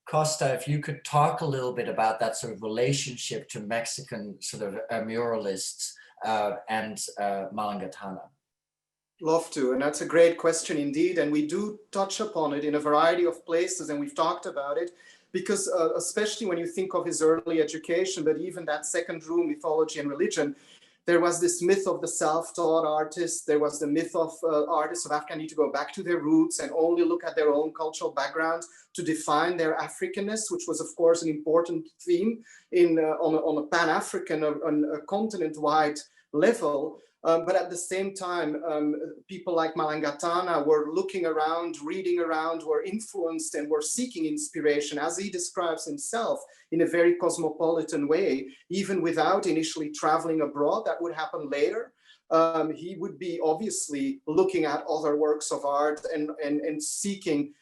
Costa, if you could talk a little bit about that sort of relationship to Mexican sort of muralists and Malangatana. Love to, and that's a great question indeed. And we do touch upon it in a variety of places, and we've talked about it because especially when you think of his early education, but even that second room, mythology and religion, there was this myth of the self-taught artist. There was the myth of artists of Africa need to go back to their roots and only look at their own cultural background to define their Africanness, which was, of course, an important theme on a Pan-African, on a continent-wide level. But at the same time, people like Malangatana were looking around, reading around, were influenced and were seeking inspiration, as he describes himself, in a very cosmopolitan way, even without initially traveling abroad. That would happen later. He would be obviously looking at other works of art and seeking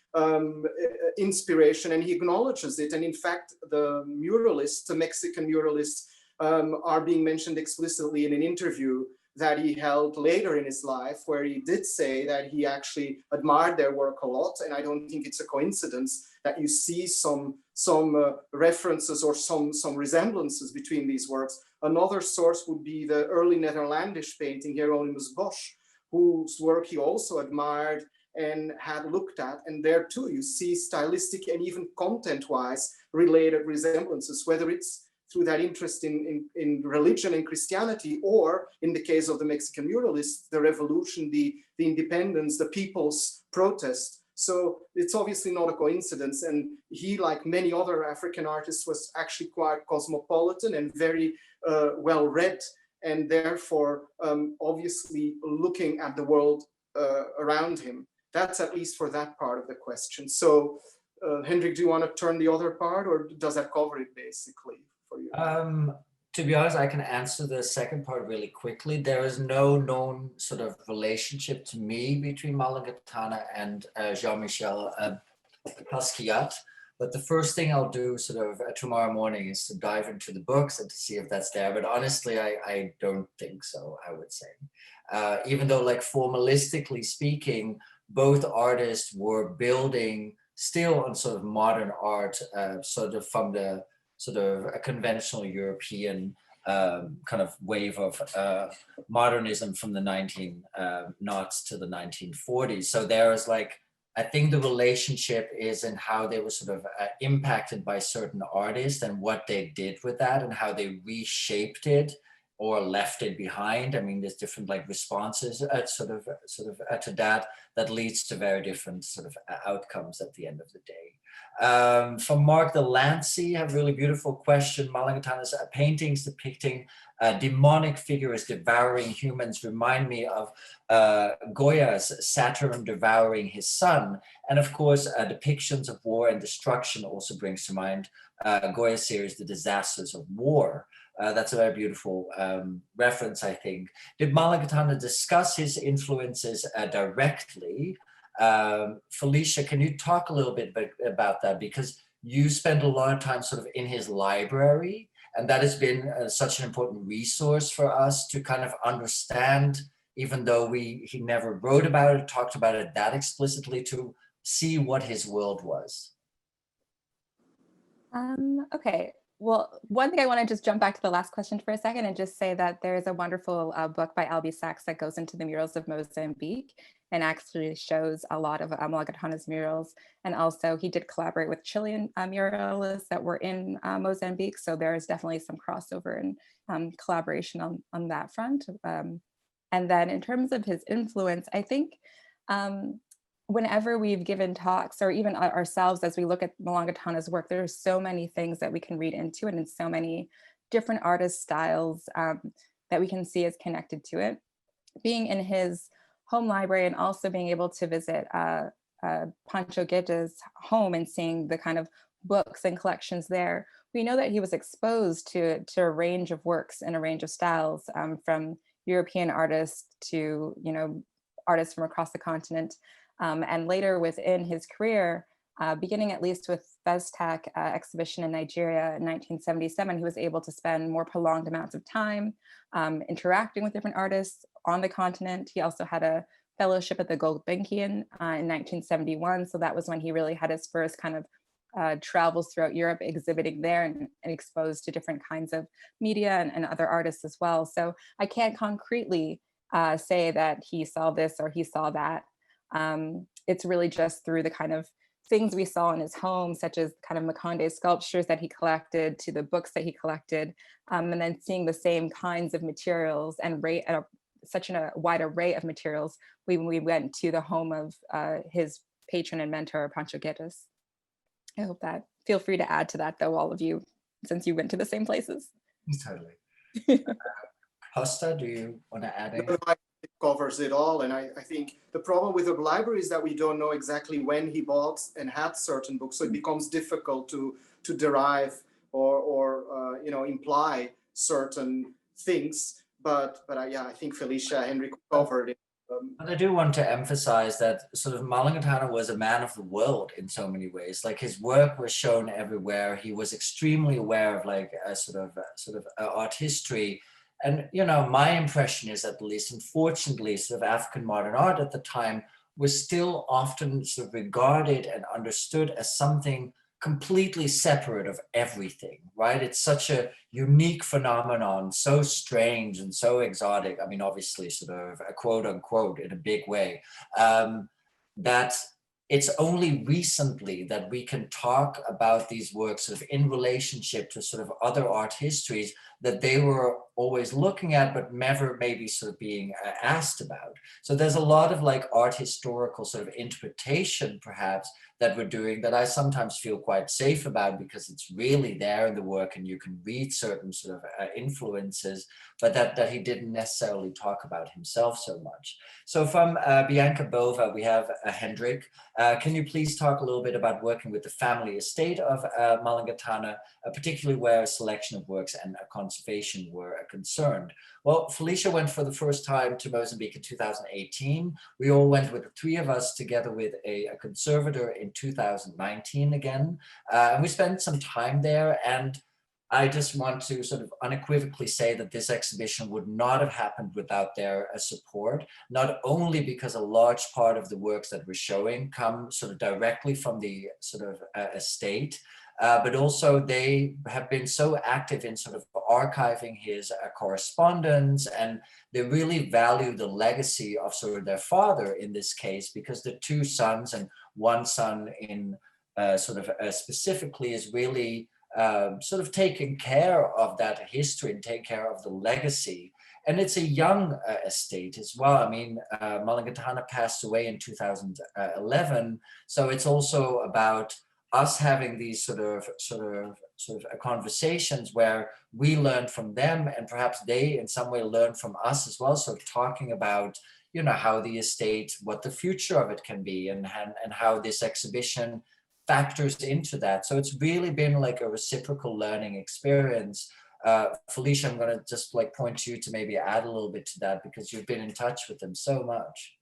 inspiration, and he acknowledges it. And in fact, the muralists, the Mexican muralists, are being mentioned explicitly in an interview that he held later in his life, where he did say that he actually admired their work a lot. And I don't think it's a coincidence that you see some references or some resemblances between these works. Another source would be the early Netherlandish painting Hieronymus Bosch, whose work he also admired and had looked at. And there too, you see stylistic and even content-wise related resemblances, whether it's through that interest in religion and Christianity, or in the case of the Mexican muralists, the revolution, the independence, the people's protest. So it's obviously not a coincidence. And he, like many other African artists, was actually quite cosmopolitan and very well read, and therefore obviously looking at the world around him. That's at least for that part of the question. So Hendrik, do you want to turn the other part, or does that cover it basically for you? To be honest, I can answer the second part really quickly. There is no known sort of relationship to me between Malangatana and Jean-Michel Basquiat. But the first thing I'll do sort of tomorrow morning is to dive into the books and to see if that's there. But honestly, I don't think so, I would say. Even though, like, formalistically speaking, both artists were building still on sort of modern art, sort of from the sort of a conventional European kind of wave of modernism from the 1900s to the 1940s. So there's like, I think the relationship is in how they were sort of impacted by certain artists and what they did with that and how they reshaped it or left it behind. I mean, there's different like responses to that leads to very different sort of outcomes at the end of the day. From Mark Delancey, a really beautiful question. Malangatana's paintings depicting demonic figures devouring humans remind me of Goya's Saturn devouring his son. And of course, depictions of war and destruction also brings to mind Goya's series, The Disasters of War. That's a very beautiful reference, I think. Did Malangatana discuss his influences directly? Felicia, can you talk a little bit about that? Because you spent a lot of time sort of in his library, and that has been such an important resource for us to kind of understand, even though he never wrote about it, talked about it that explicitly, to see what his world was. Okay. Well, one thing I want to just jump back to the last question for a second and just say that there is a wonderful book by Albie Sachs that goes into the murals of Mozambique and actually shows a lot of Malangatana's murals. And also he did collaborate with Chilean muralists that were in Mozambique. So there is definitely some crossover and collaboration on that front. And then in terms of his influence, I think whenever we've given talks, or even ourselves as we look at Malangatana's work, there are so many things that we can read into it and so many different artist styles that we can see as connected to it. Being in his home library and also being able to visit Pancho Guedes' home and seeing the kind of books and collections there, we know that he was exposed to a range of works and a range of styles, from European artists to, you know, artists from across the continent. And later within his career, beginning at least with Festec exhibition in Nigeria in 1977, he was able to spend more prolonged amounts of time interacting with different artists on the continent. He also had a fellowship at the Gulbenkian in 1971. So that was when he really had his first kind of travels throughout Europe, exhibiting there and exposed to different kinds of media and other artists as well. So I can't concretely say that he saw this or he saw that. It's really just through the kind of things we saw in his home, such as kind of Makonde's sculptures that he collected, to the books that he collected, and then seeing the same kinds of materials and such a wide array of materials when we went to the home of his patron and mentor, Pancho Guedes. I hope that, feel free to add to that though, all of you, since you went to the same places. Totally. Costa, do you want to add anything? It covers it all. And I think the problem with the library is that we don't know exactly when he bought and had certain books. So it becomes difficult to derive or you know, imply certain things. But yeah, I think Felicia, Hendrik covered it. But I do want to emphasize that sort of Malangatana was a man of the world in so many ways. Like, his work was shown everywhere. He was extremely aware of like a sort of art history. And, you know, my impression is, at least, unfortunately, sort of African modern art at the time was still often sort of regarded and understood as something completely separate of everything, right? It's such a unique phenomenon, so strange and so exotic. I mean, obviously, sort of a quote unquote in a big way. that it's only recently that we can talk about these works sort of in relationship to sort of other art histories that they were always looking at, but never maybe sort of being asked about. So there's a lot of like art historical sort of interpretation perhaps that we're doing that I sometimes feel quite safe about because it's really there in the work and you can read certain sort of influences, but that he didn't necessarily talk about himself so much. So from Bianca Bova, we have Hendrik. Can you please talk a little bit about working with the family estate of Malangatana, particularly where a selection of works and conservation were concerned? Well, Felicia went for the first time to Mozambique in 2018. We all went with the three of us together with a conservator in 2019 again. And we spent some time there, and I just want to sort of unequivocally say that this exhibition would not have happened without their support, not only because a large part of the works that we're showing come sort of directly from the sort of estate, but also they have been so active in sort of archiving his correspondence, and they really value the legacy of sort of their father in this case, because the two sons and one son in specifically is really sort of taking care of that history and take care of the legacy. And it's a young estate as well. I mean, Malangatana passed away in 2011. So it's also about us having these sort of conversations where we learn from them and perhaps they in some way learn from us as well. So talking about, you know, how the estate, what the future of it can be, and how this exhibition factors into that. So it's really been like a reciprocal learning experience. Felicia, I'm going to just like point to you to maybe add a little bit to that because you've been in touch with them so much.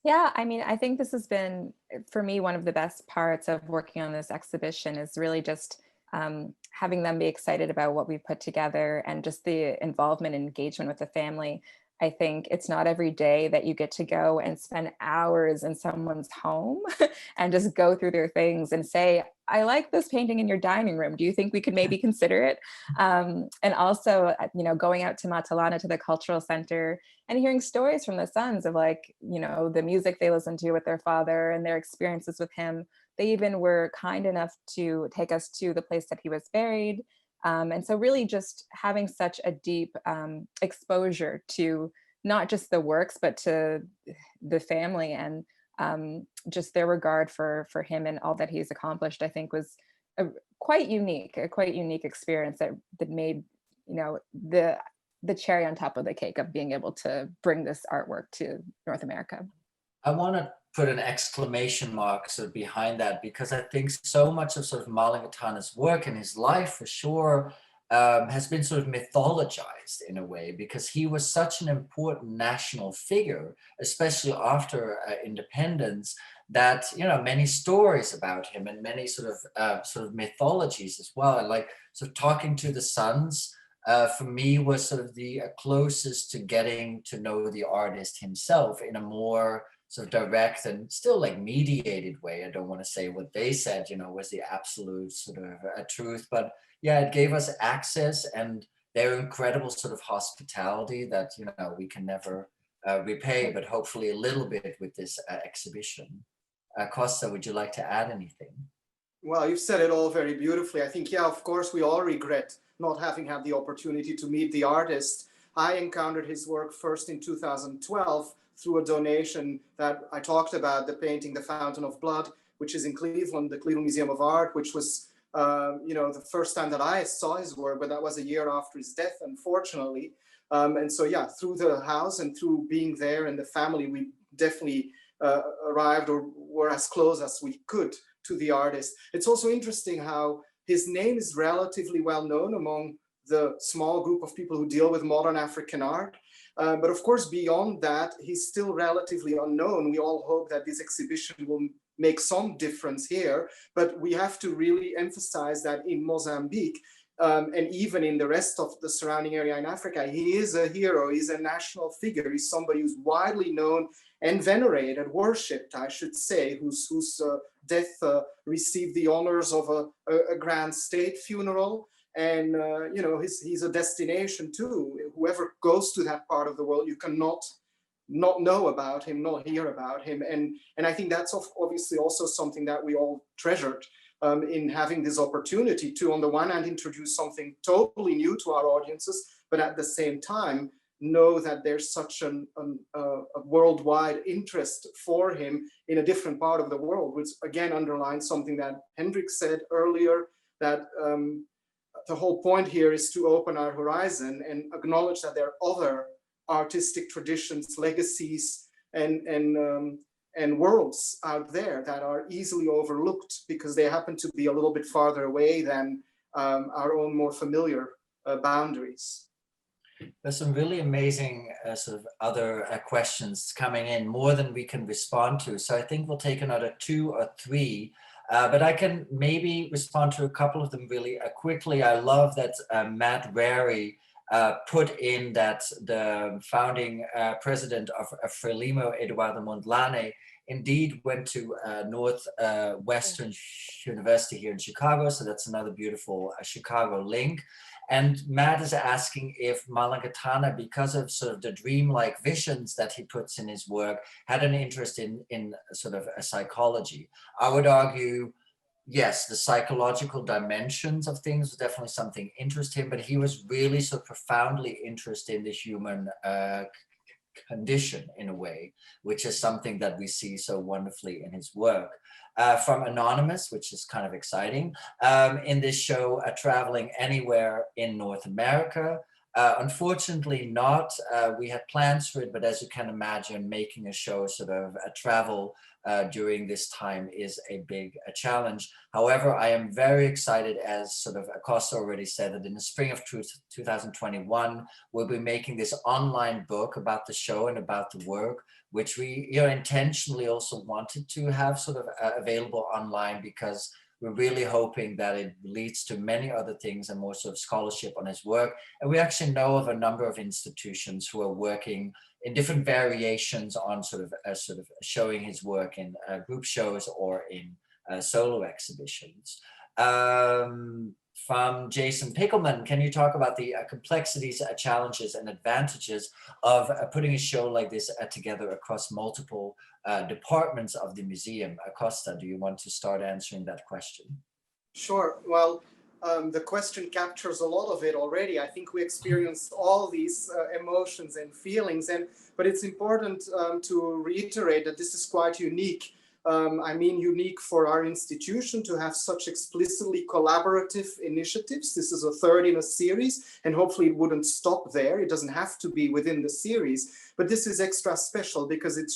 Yeah, I mean, I think this has been, for me, one of the best parts of working on this exhibition is really just having them be excited about what we've put together and just the involvement and engagement with the family. I think it's not every day that you get to go and spend hours in someone's home and just go through their things and say, I like this painting in your dining room. Do you think we could maybe consider it? And also, you know, going out to Matalana, to the cultural center, and hearing stories from the sons of like, you know, the music they listened to with their father and their experiences with him. They even were kind enough to take us to the place that he was buried. And so really just having such a deep exposure to not just the works, but to the family and just their regard for him and all that he's accomplished, I think was a quite unique experience that made, you know, the cherry on top of the cake of being able to bring this artwork to North America. I want to put an exclamation mark sort of behind that, because I think so much of sort of Malangatana's work and his life for sure has been sort of mythologized in a way, because he was such an important national figure, especially after independence, that, you know, many stories about him and many sort of mythologies as well. And like, so talking to the sons for me was sort of the closest to getting to know the artist himself in a more sort of direct and still like mediated way. I don't want to say what they said, you know, was the absolute sort of truth, but yeah, it gave us access and their incredible sort of hospitality that, you know, we can never repay, but hopefully a little bit with this exhibition. Costa, would you like to add anything? Well, you've said it all very beautifully. I think, yeah, of course, we all regret not having had the opportunity to meet the artist. I encountered his work first in 2012 through a donation that I talked about, the painting, The Fountain of Blood, which is in Cleveland, the Cleveland Museum of Art, which was, you know, the first time that I saw his work, but that was a year after his death, unfortunately. And so, yeah, through the house and through being there and the family, we definitely arrived or were as close as we could to the artist. It's also interesting how his name is relatively well known among the small group of people who deal with modern African art. But of course, beyond that, he's still relatively unknown. We all hope that this exhibition will make some difference here, but we have to really emphasize that in Mozambique, and even in the rest of the surrounding area in Africa, he is a hero, he's a national figure, he's somebody who's widely known and venerated, worshipped, I should say, whose death received the honors of a grand state funeral. And, you know, he's a destination too. Whoever goes to that part of the world, you cannot not know about him, not hear about him. And I think that's obviously also something that we all treasured in having this opportunity to, on the one hand, introduce something totally new to our audiences, but at the same time, know that there's such a worldwide interest for him in a different part of the world, which again underlines something that Hendrik said earlier, that the whole point here is to open our horizon and acknowledge that there are other artistic traditions, legacies, and worlds out there that are easily overlooked because they happen to be a little bit farther away than our own more familiar boundaries. There's some really amazing sort of other questions coming in, more than we can respond to. So I think we'll take another 2 or 3, but I can maybe respond to a couple of them really quickly. I love that Matt Rary put in that the founding president of FRELIMO, Eduardo Mondlane, indeed went to Northwestern University here in Chicago. So that's another beautiful Chicago link. And Matt is asking if Malangatana, because of sort of the dreamlike visions that he puts in his work, had an interest in sort of a psychology. I would argue, yes, the psychological dimensions of things was definitely something interesting, but he was really so profoundly interested in the human condition in a way, which is something that we see so wonderfully in his work. From Anonymous, which is kind of exciting, in this show, Traveling Anywhere in North America. Unfortunately not, we had plans for it, but as you can imagine, making a show sort of a travel during this time is a big challenge. However, I am very excited, as sort of Acosta already said, that in the spring of 2021, we'll be making this online book about the show and about the work, which we intentionally also wanted to have sort of available online, because we're really hoping that it leads to many other things and more sort of scholarship on his work. And we actually know of a number of institutions who are working in different variations on sort of showing his work in group shows or in solo exhibitions. From Jason Pickelman, can you talk about the complexities, challenges, and advantages of putting a show like this together across multiple departments of the museum? Acosta, do you want to start answering that question? Sure. Well, the question captures a lot of it already. I think we experienced all these emotions and feelings, but it's important to reiterate that this is quite unique. I mean, unique for our institution to have such explicitly collaborative initiatives. This is a third in a series, and hopefully it wouldn't stop there. It doesn't have to be within the series, but this is extra special because it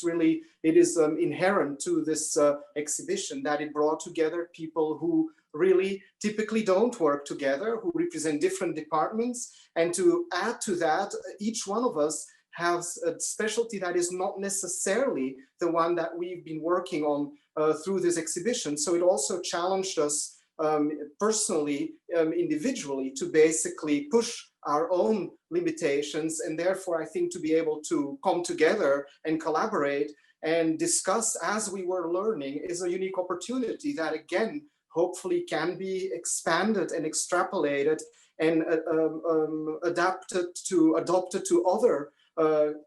is inherent to this exhibition that it brought together people who really typically don't work together, who represent different departments. And to add to that, each one of us has a specialty that is not necessarily the one that we've been working on through this exhibition. So it also challenged us personally, individually, to basically push our own limitations. And therefore, I think to be able to come together and collaborate and discuss as we were learning is a unique opportunity that, again, hopefully can be expanded and extrapolated and adopted to other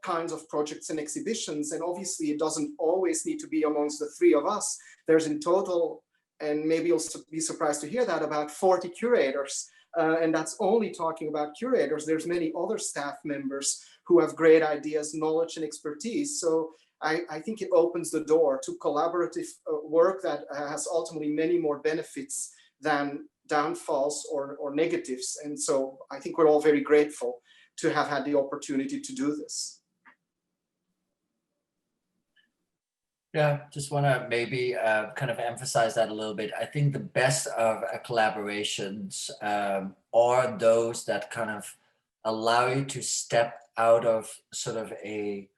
kinds of projects and exhibitions. And obviously it doesn't always need to be amongst the 3 of us. There's in total, and maybe you'll be surprised to hear that, about 40 curators. And that's only talking about curators. There's many other staff members who have great ideas, knowledge, and expertise. So I think it opens the door to collaborative work that has ultimately many more benefits than downfalls or negatives. And so I think we're all very grateful to have had the opportunity to do this. Yeah, just want to maybe kind of emphasize that a little bit. I think the best of collaborations are those that kind of allow you to step out of sort of a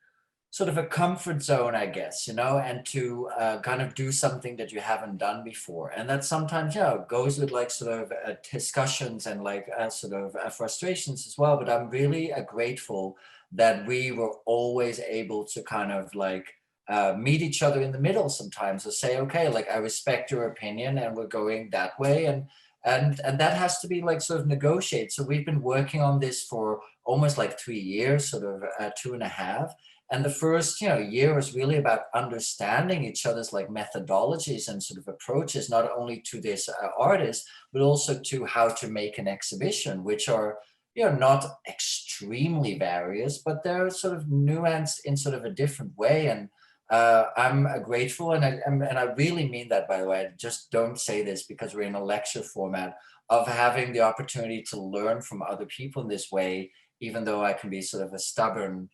comfort zone, I guess, and to kind of do something that you haven't done before. And that sometimes, goes with like sort of discussions and like frustrations as well. But I'm really grateful that we were always able to kind of like meet each other in the middle sometimes, or say, okay, like I respect your opinion and we're going that way. And that has to be like sort of negotiated. So we've been working on this for almost like 3 years, sort of 2.5. And the first, year was really about understanding each other's like methodologies and sort of approaches, not only to this artist, but also to how to make an exhibition, which are, not extremely various, but they're sort of nuanced in sort of a different way. And I'm grateful, and I really mean that, by the way. I just don't say this because we're in a lecture format, of having the opportunity to learn from other people in this way, even though I can be sort of a stubborn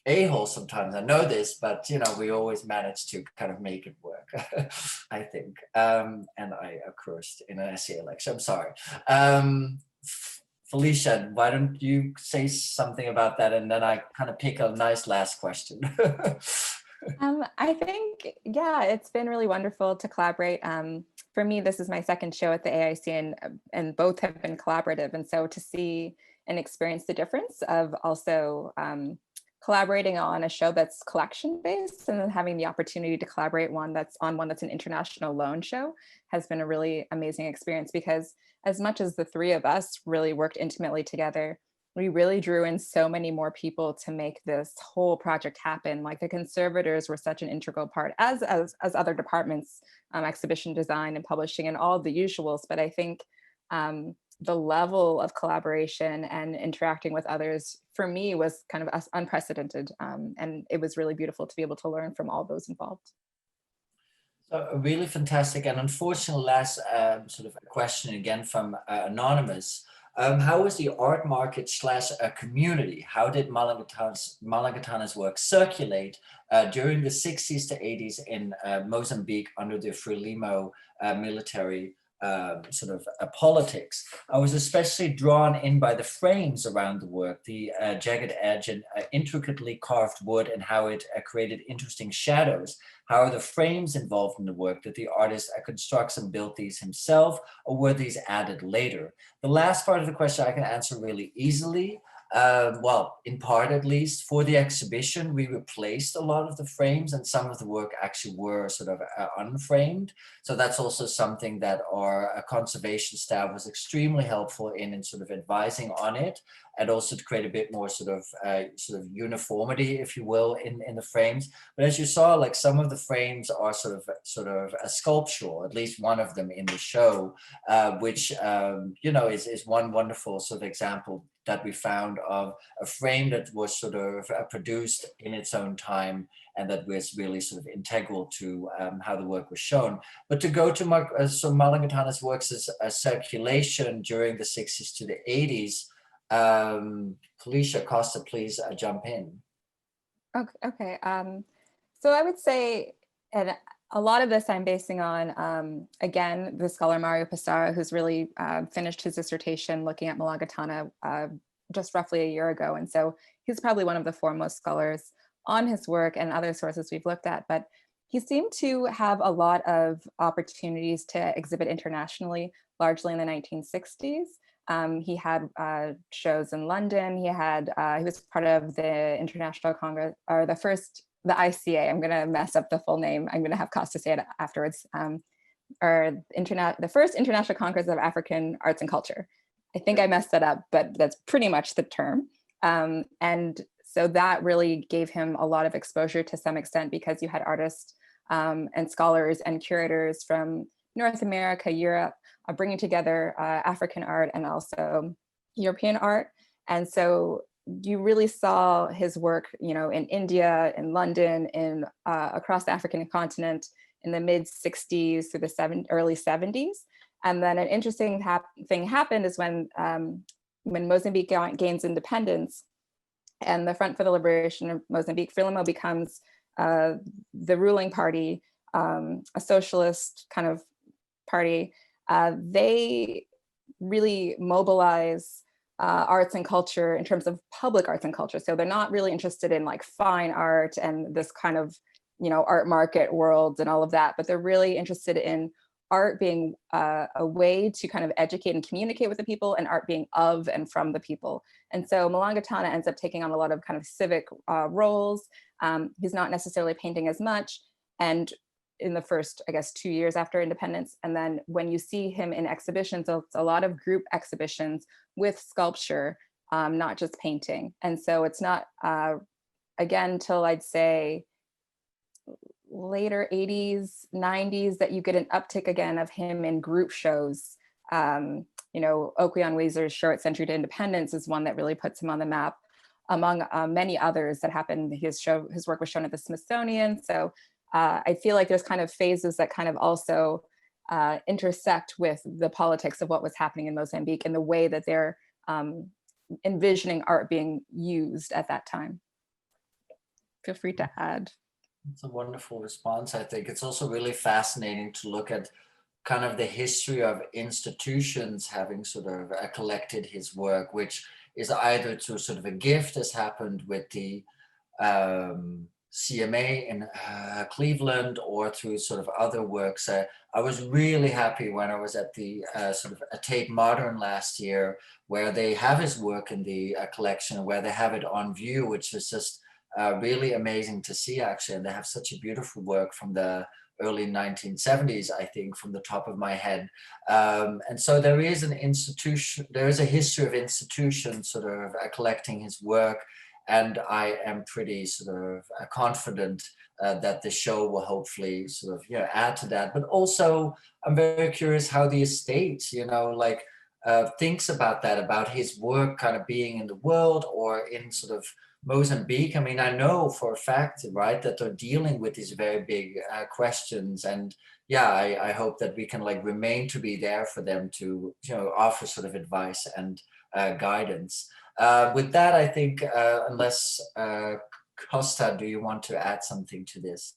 a-hole sometimes. I know this, but we always manage to kind of make it work, I think. And I cursed in an SCA lecture. I'm sorry. Felicia, why don't you say something about that, and then I kind of pick a nice last question. I think, yeah, it's been really wonderful to collaborate. For me, this is my second show at the AIC, and both have been collaborative. And so to see and experience the difference of also collaborating on a show that's collection based, and then having the opportunity to collaborate one that's an international loan show has been a really amazing experience, because as much as the three of us really worked intimately together, we really drew in so many more people to make this whole project happen. Like the conservators were such an integral part, as other departments, exhibition design and publishing and all the usuals. But I think the level of collaboration and interacting with others for me was kind of unprecedented. And it was really beautiful to be able to learn from all those involved. So really fantastic. And unfortunately, last sort of question again from Anonymous. How was the art market / community? How did Malangatana's work circulate during the 60s to 80s in Mozambique under the FRELIMO military sort of politics? I was especially drawn in by the frames around the work, the jagged edge and intricately carved wood, and how it created interesting shadows. How are the frames involved in the work? Did the artist constructs and build these himself, or were these added later? The last part of the question I can answer really easily. Well, in part at least. For the exhibition, we replaced a lot of the frames, and some of the work actually were sort of unframed. So that's also something that our conservation staff was extremely helpful in sort of advising on it, and also to create a bit more sort of uniformity, if you will, in the frames. But as you saw, like some of the frames are sort of a sculptural, at least one of them in the show, which is one wonderful sort of example that we found of a frame that was sort of produced in its own time, and that was really sort of integral to how the work was shown. But to go to Malangatana's works as a circulation during the 60s to the 80s, Felicia Costa, please jump in. Okay. So I would say, and a lot of this I'm basing on, again, the scholar Mario Passara, who's really finished his dissertation looking at Malangatana just roughly a year ago. And so he's probably one of the foremost scholars on his work and other sources we've looked at. But he seemed to have a lot of opportunities to exhibit internationally, largely in the 1960s. He had shows in London. He was part of the International Congress, or the ICA. I'm going to mess up the full name. I'm going to have Costa say it afterwards. Or the first International Congress of African Arts and Culture. I think I messed that up, but that's pretty much the term. And so that really gave him a lot of exposure to some extent, because you had artists and scholars and curators from North America, Europe, bringing together African art and also European art. And so you really saw his work, in India, in London, in across the African continent in the mid 60s through the early 70s. And then an interesting thing happened is when Mozambique gains independence, and the Front for the Liberation of Mozambique, FRELIMO, becomes the ruling party, a socialist kind of party. They really mobilize arts and culture in terms of public arts and culture. So they're not really interested in like fine art and this kind of, art market world and all of that, but they're really interested in art being a way to kind of educate and communicate with the people, and art being of and from the people. And so Malangatana ends up taking on a lot of kind of civic roles. He's not necessarily painting as much, and in the first, 2 years after independence. And then when you see him in exhibitions, it's a lot of group exhibitions with sculpture, not just painting. And so it's not again, till I'd say later 80s, 90s, that you get an uptick again of him in group shows. You know, Okweonweezer's Short Century to Independence is one that really puts him on the map, among many others that happened. His work was shown at the Smithsonian. So I feel like there's kind of phases that kind of also intersect with the politics of what was happening in Mozambique and the way that they're envisioning art being used at that time. Feel free to add. It's a wonderful response. I think it's also really fascinating to look at kind of the history of institutions having sort of collected his work, which is either to sort of a gift, as happened with the CMA in Cleveland, or through sort of other works. I was really happy when I was at the sort of a Tate Modern last year, where they have his work in the collection, where they have it on view, which is just really amazing to see, actually. And they have such a beautiful work from the early 1970s, I think, from the top of my head. And so there is an institution, there is a history of institutions sort of collecting his work. And I am pretty sort of confident that the show will hopefully sort of, you know, add to that. But also, I'm very curious how the estate, you know, like thinks about that, about his work kind of being in the world or in sort of Mozambique. I mean, I know for a fact, right, that they're dealing with these very big questions. And yeah, I hope that we can like remain to be there for them to, you know, offer sort of advice and guidance. With that, I think, unless Costa, do you want to add something to this?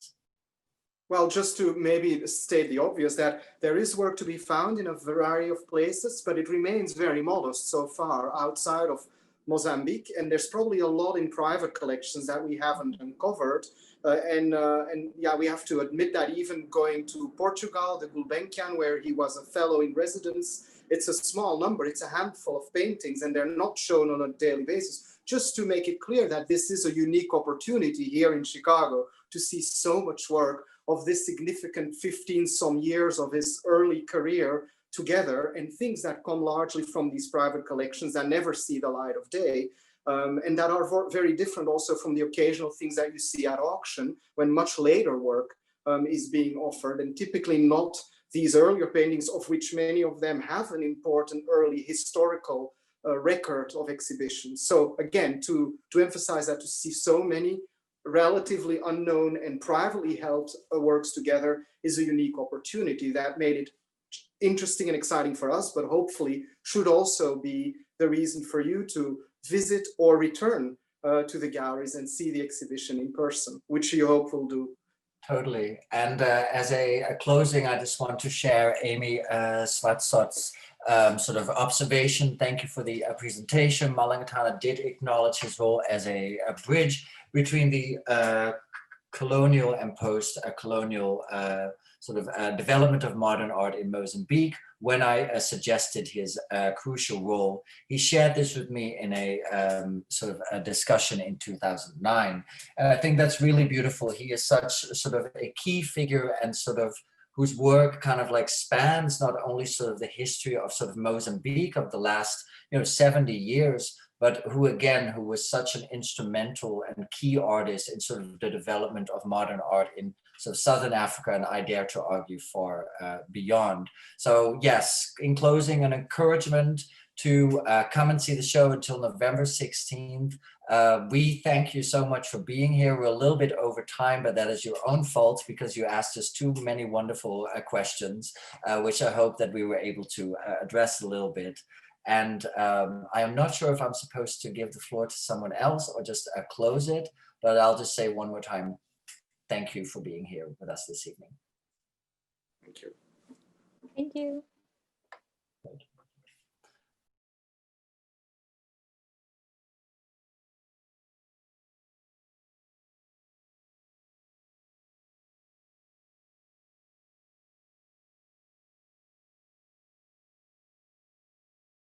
Well, just to maybe state the obvious, that there is work to be found in a variety of places, but it remains very modest so far outside of Mozambique, and there's probably a lot in private collections that we haven't uncovered. And yeah, we have to admit that even going to Portugal, the Gulbenkian, where he was a fellow in residence, it's a small number, it's a handful of paintings, and they're not shown on a daily basis. Just to make it clear that this is a unique opportunity here in Chicago to see so much work of this significant 15-some years of his early career together, and things that come largely from these private collections that never see the light of day, and that are very different also from the occasional things that you see at auction when much later work is being offered, and typically not these earlier paintings, of which many of them have an important early historical record of exhibitions. So again, to emphasize that, to see so many relatively unknown and privately held works together is a unique opportunity that made it interesting and exciting for us, but hopefully should also be the reason for you to visit or return to the galleries and see the exhibition in person, which you hope will do. Totally. And as a closing, I just want to share Amy Swatsot's sort of observation. Thank you for the presentation. Malangatana did acknowledge his role as a bridge between the colonial and post-colonial sort of development of modern art in Mozambique. When I suggested his crucial role, he shared this with me in a sort of a discussion in 2009. And I think that's really beautiful. He is such sort of a key figure, and sort of whose work kind of like spans not only sort of the history of sort of Mozambique of the last, 70 years, but who was such an instrumental and key artist in sort of the development of modern art in sort of Southern Africa, and I dare to argue far beyond. So yes, in closing, an encouragement to come and see the show until November 16th. We thank you so much for being here. We're a little bit over time, but that is your own fault, because you asked us too many wonderful questions, which I hope that we were able to address a little bit. And I am not sure if I'm supposed to give the floor to someone else or just close it, but I'll just say one more time, thank you for being here with us this evening. Thank you. Thank you.